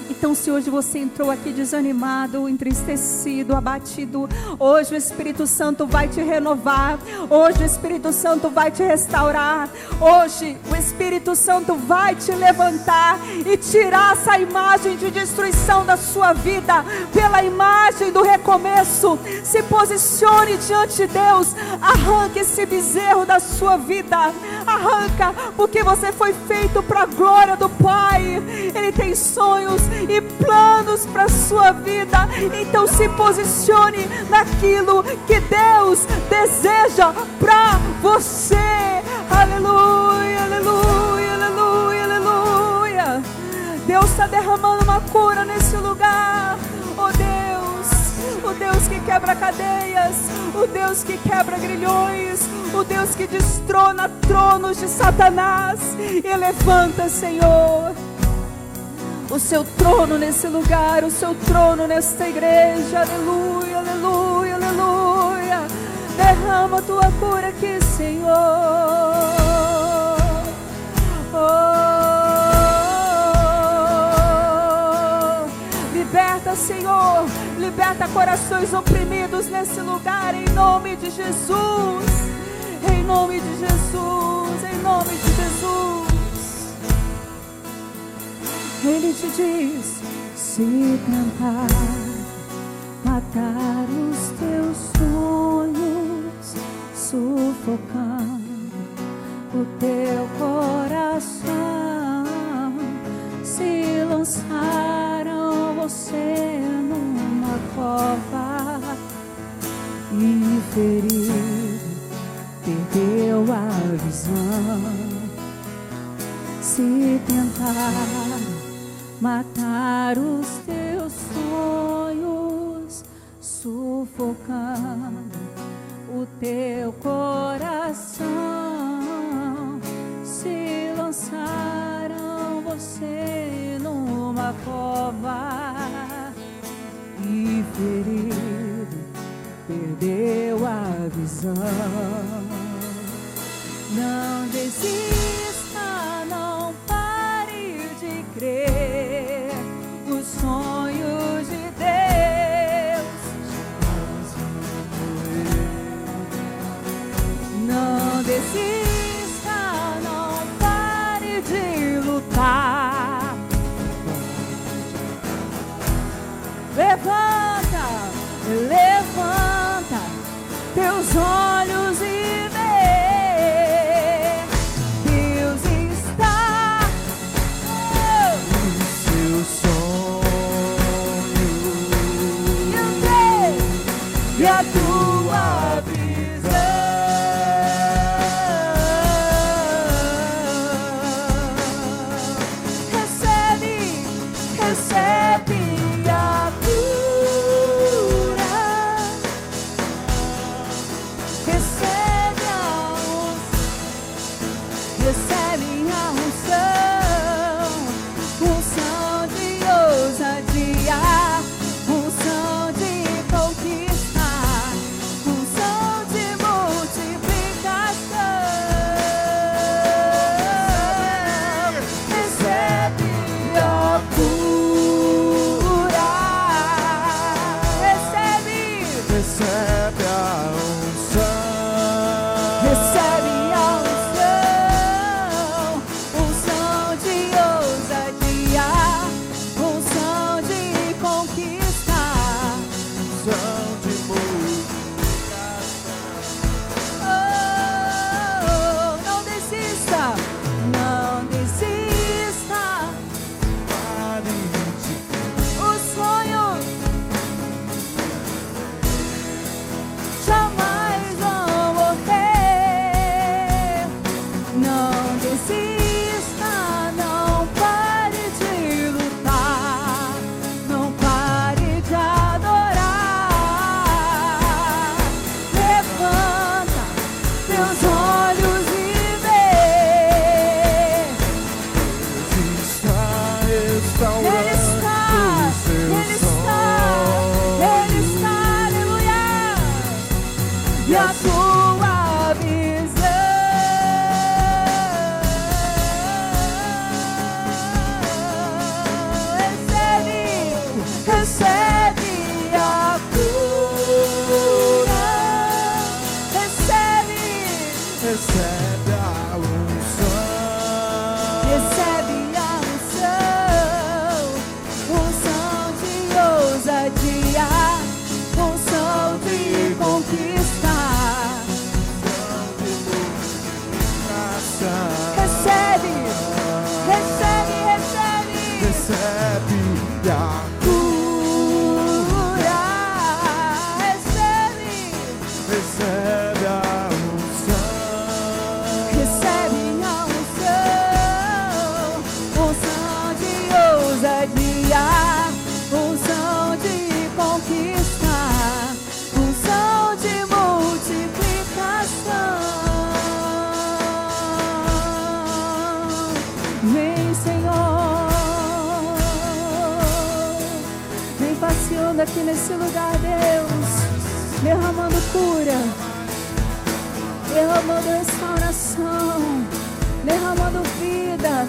Então, se hoje você entrou aqui desanimado, entristecido, abatido, hoje o Espírito Santo vai te renovar, hoje o Espírito Santo vai te restaurar, hoje o Espírito Santo vai te levantar e tirar essa imagem de destruição da sua vida pela imagem do recomeço. Se posicione diante de Deus, arranque esse bezerro da sua vida, arranca, porque você foi feito para a glória do Pai. Ele tem sonhos e planos para a sua vida. Então se posicione naquilo que Deus deseja para você. Aleluia, aleluia, aleluia, aleluia. Deus está derramando uma cura nesse lugar. Oh Deus, o Deus que quebra cadeias, o Deus que quebra grilhões, o Deus que destrona tronos de Satanás e levanta, Senhor, o seu trono nesse lugar, o seu trono nesta igreja. Aleluia, aleluia, aleluia. Derrama a tua cura aqui, Senhor. Liberta, Senhor, liberta corações oprimidos nesse lugar, em nome de Jesus, em nome de Jesus, em nome de Jesus. Ele te diz: se tentar matar os teus sonhos, sufocando o teu coração, se lançaram você numa cova e ferido perdeu a visão. Se tentar matar os teus sonhos, sufocando o teu coração, se lançaram você numa cova e ferido perdeu a visão. Não desista, não pare de crer nos sonhos de Deus. Não desista, não pare de lutar. Levanta, levanta teus olhos e vê. Deus está no seu sonho. E a tua visão. Recebe, recebe a cura. Recebe a unção. Recebe a unção. Unção de ousadia. Unção de conquista. Unção de multiplicação. Recebe a cura. Recebe. Recebe a unção. Recebe a unção, unção de ousadia, unção de conquista. Unção de Oh, não desista, não desista. Os sonhos jamais vão morrer. Não desista, não pare de lutar, não pare de adorar. Levanta teus olhos e vê. está restaurando Ele está, o seu Ele está, Ele está, aleluia. E a tua visão. Recebe, recebe a cura. Recebe, recebe a unção. recebe a unção, unção de ousadia, unção de conquista. Recebe, recebe, recebe. Recebe a Cura. Recebe, recebe a unção. recebe a unção, unção de ousadia, unção de conquista, unção de multiplicação. Vem, Senhor. operando aqui nesse lugar, Deus, derramando cura, derramando restauração, derramando vida,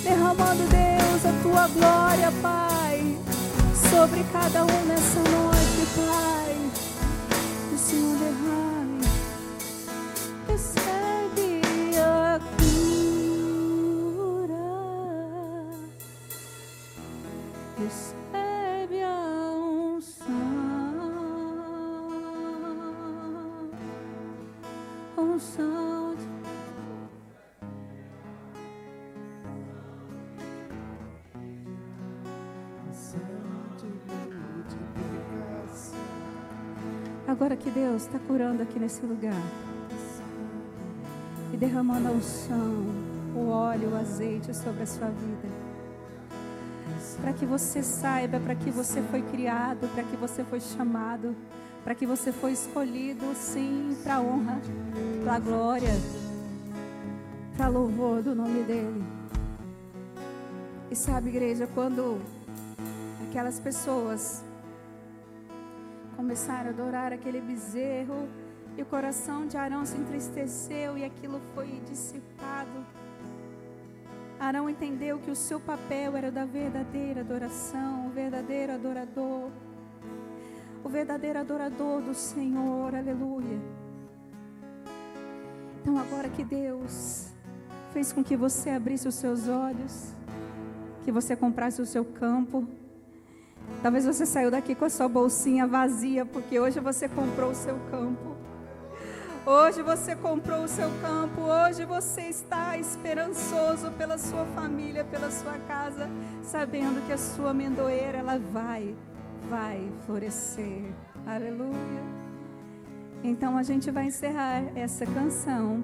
derramando, Deus, a tua glória, Pai, sobre cada um nessa noite, Pai. O Senhor derrame, recebe a cura, recebe a unção de... Agora que Deus está curando aqui nesse lugar e derramando a unção, o óleo, o azeite sobre a sua vida, para que você saiba, para que você foi criado, para que você foi chamado, para que você foi escolhido, sim, para a honra, para a glória, para louvor do nome dEle. E sabe, igreja, quando aquelas pessoas começaram a adorar aquele bezerro e o coração de Arão se entristeceu e aquilo foi dissipado, Arão entendeu que o seu papel era o da verdadeira adoração, o verdadeiro adorador do Senhor, aleluia. Então agora que Deus fez com que você abrisse os seus olhos, que você comprasse o seu campo, talvez você saiu daqui com a sua bolsinha vazia, porque hoje você comprou o seu campo. Hoje você comprou o seu campo, hoje você está esperançoso pela sua família, pela sua casa, sabendo que a sua amendoeira, ela vai florescer. Aleluia. Então a gente vai encerrar essa canção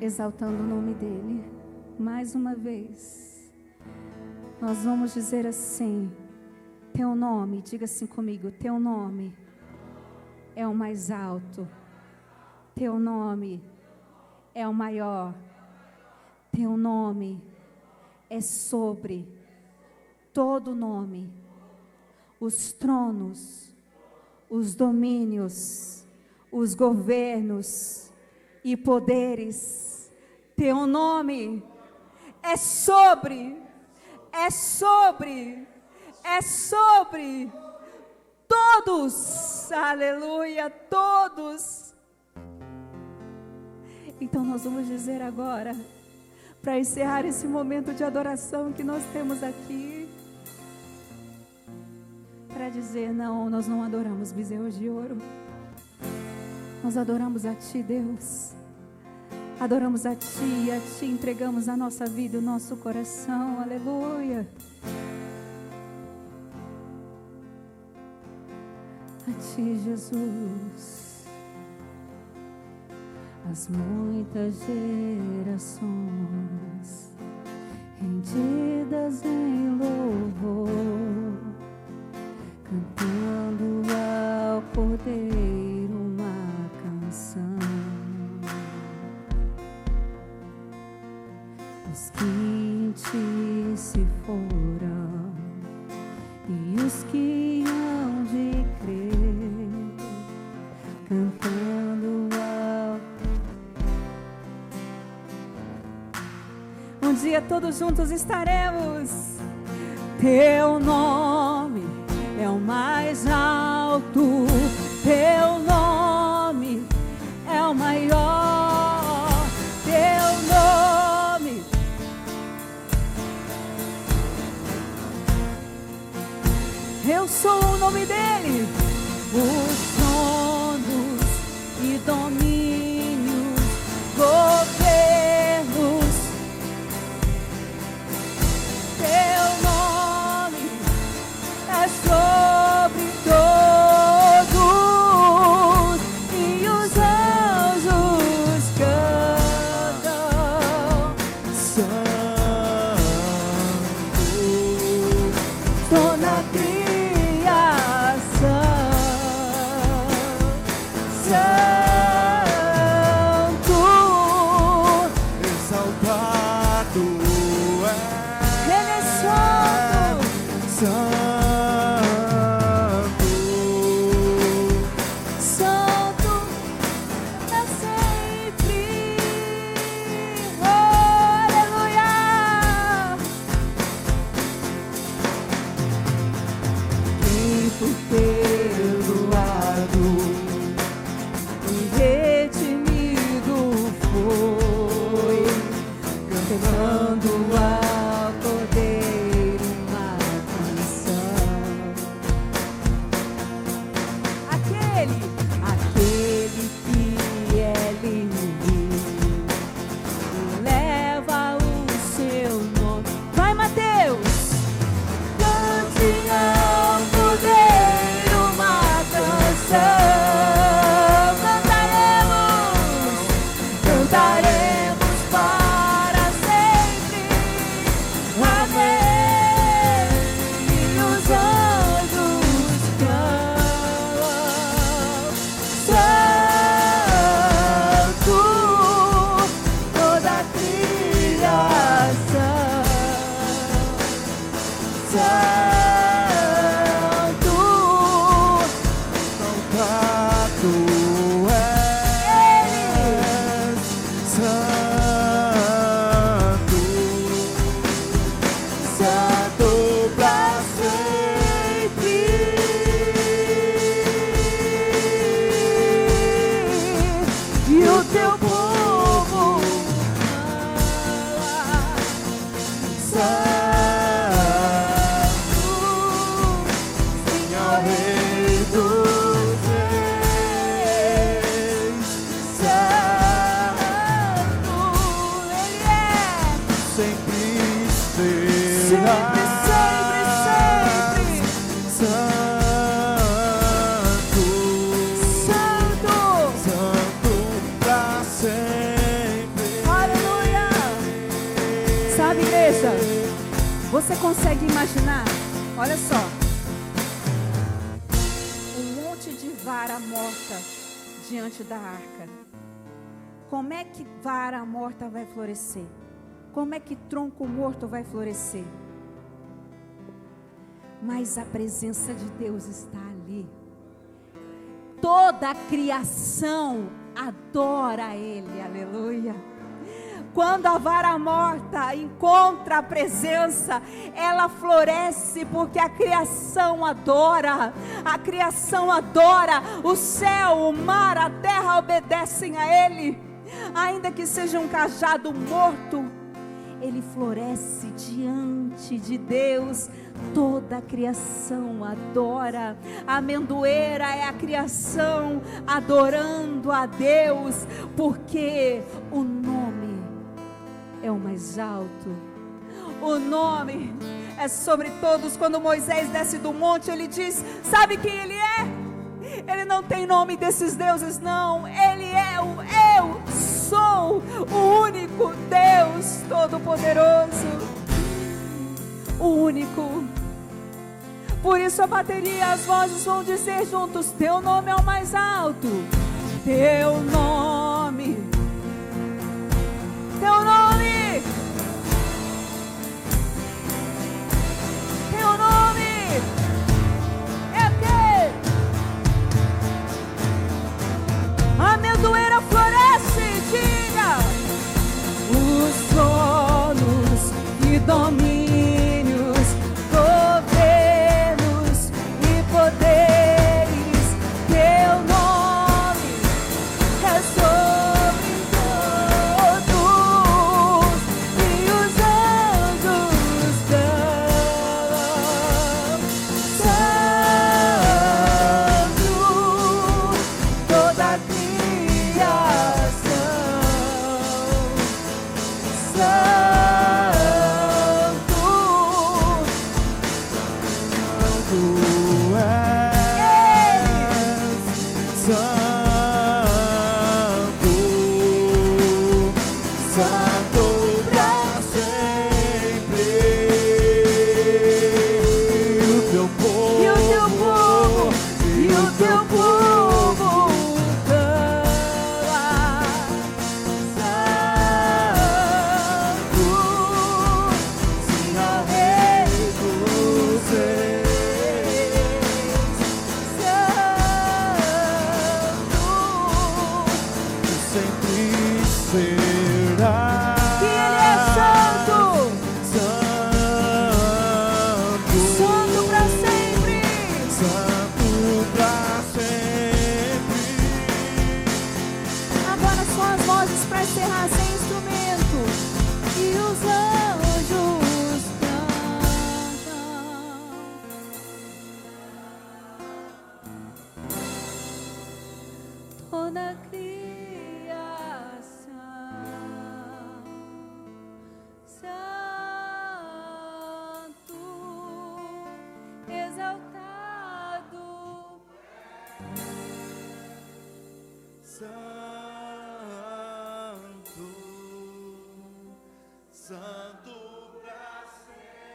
exaltando o nome dEle. Mais uma vez, nós vamos dizer assim: teu nome, diga assim comigo, teu nome é o mais alto, teu nome é o maior, teu nome é sobre todo nome, os tronos, os domínios, os governos e poderes. Teu nome é sobre todos, aleluia, todos. Então nós vamos dizer agora, para encerrar esse momento de adoração que nós temos aqui, para dizer: não, nós não adoramos bezerros de ouro, nós adoramos a Ti, Deus. Adoramos a Ti e a Ti entregamos a nossa vida e o nosso coração, aleluia. A Ti, Jesus. As muitas gerações rendidas em louvor, cantando ao Cordeiro uma canção. Os que em Ti se foram e os que hão de crer, cantando ao... Um dia todos juntos estaremos. Teu nome é o mais alto, Teu nome é o maior, Teu nome eu sou o nome dEle. Os tronos e domínios, governos, Teu nome é sobre todos, e os anjos cantam: Santo, toda a criação, Santo, exaltado Ele é santo, Santo. Você consegue imaginar? Olha só. Um monte de vara morta diante da arca. Como é que vara morta vai florescer? Como é que tronco morto vai florescer? Mas a presença de Deus está ali. Toda a criação adora Ele, aleluia. Quando a vara morta encontra a presença, ela floresce porque a criação adora. A criação adora. O céu, o mar, a terra obedecem a Ele. Ainda que seja um cajado morto, ele floresce diante de Deus. Toda a criação adora. A amendoeira é a criação adorando a Deus, porque o nome é o mais alto. O nome é sobre todos. Quando Moisés desce do monte, ele diz: sabe quem ele é? Ele não tem nome desses deuses, não. Ele é o Eu Sou, o único Deus Todo-Poderoso, o único. Por isso a bateria e as vozes vão dizer juntos: teu nome é o mais alto. Teu nome, teu nome, teu nome é o quê? A amendoeira floresce, diga. Os tronos e domínios, governos e poderes, teu nome é sobre todos, e os anjos cantam, toda a criação, toda a criação, santo, exaltado, Santo, Santo pra sempre.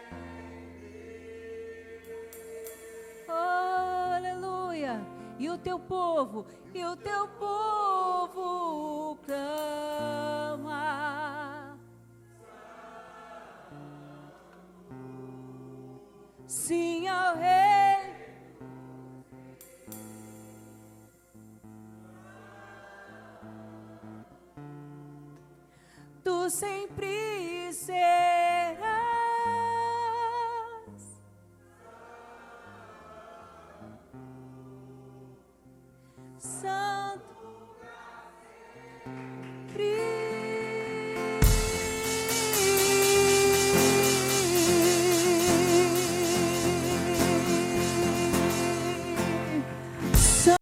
oh, aleluia. E o teu povo clama. sim ao Rei. Tu sempre serás santo.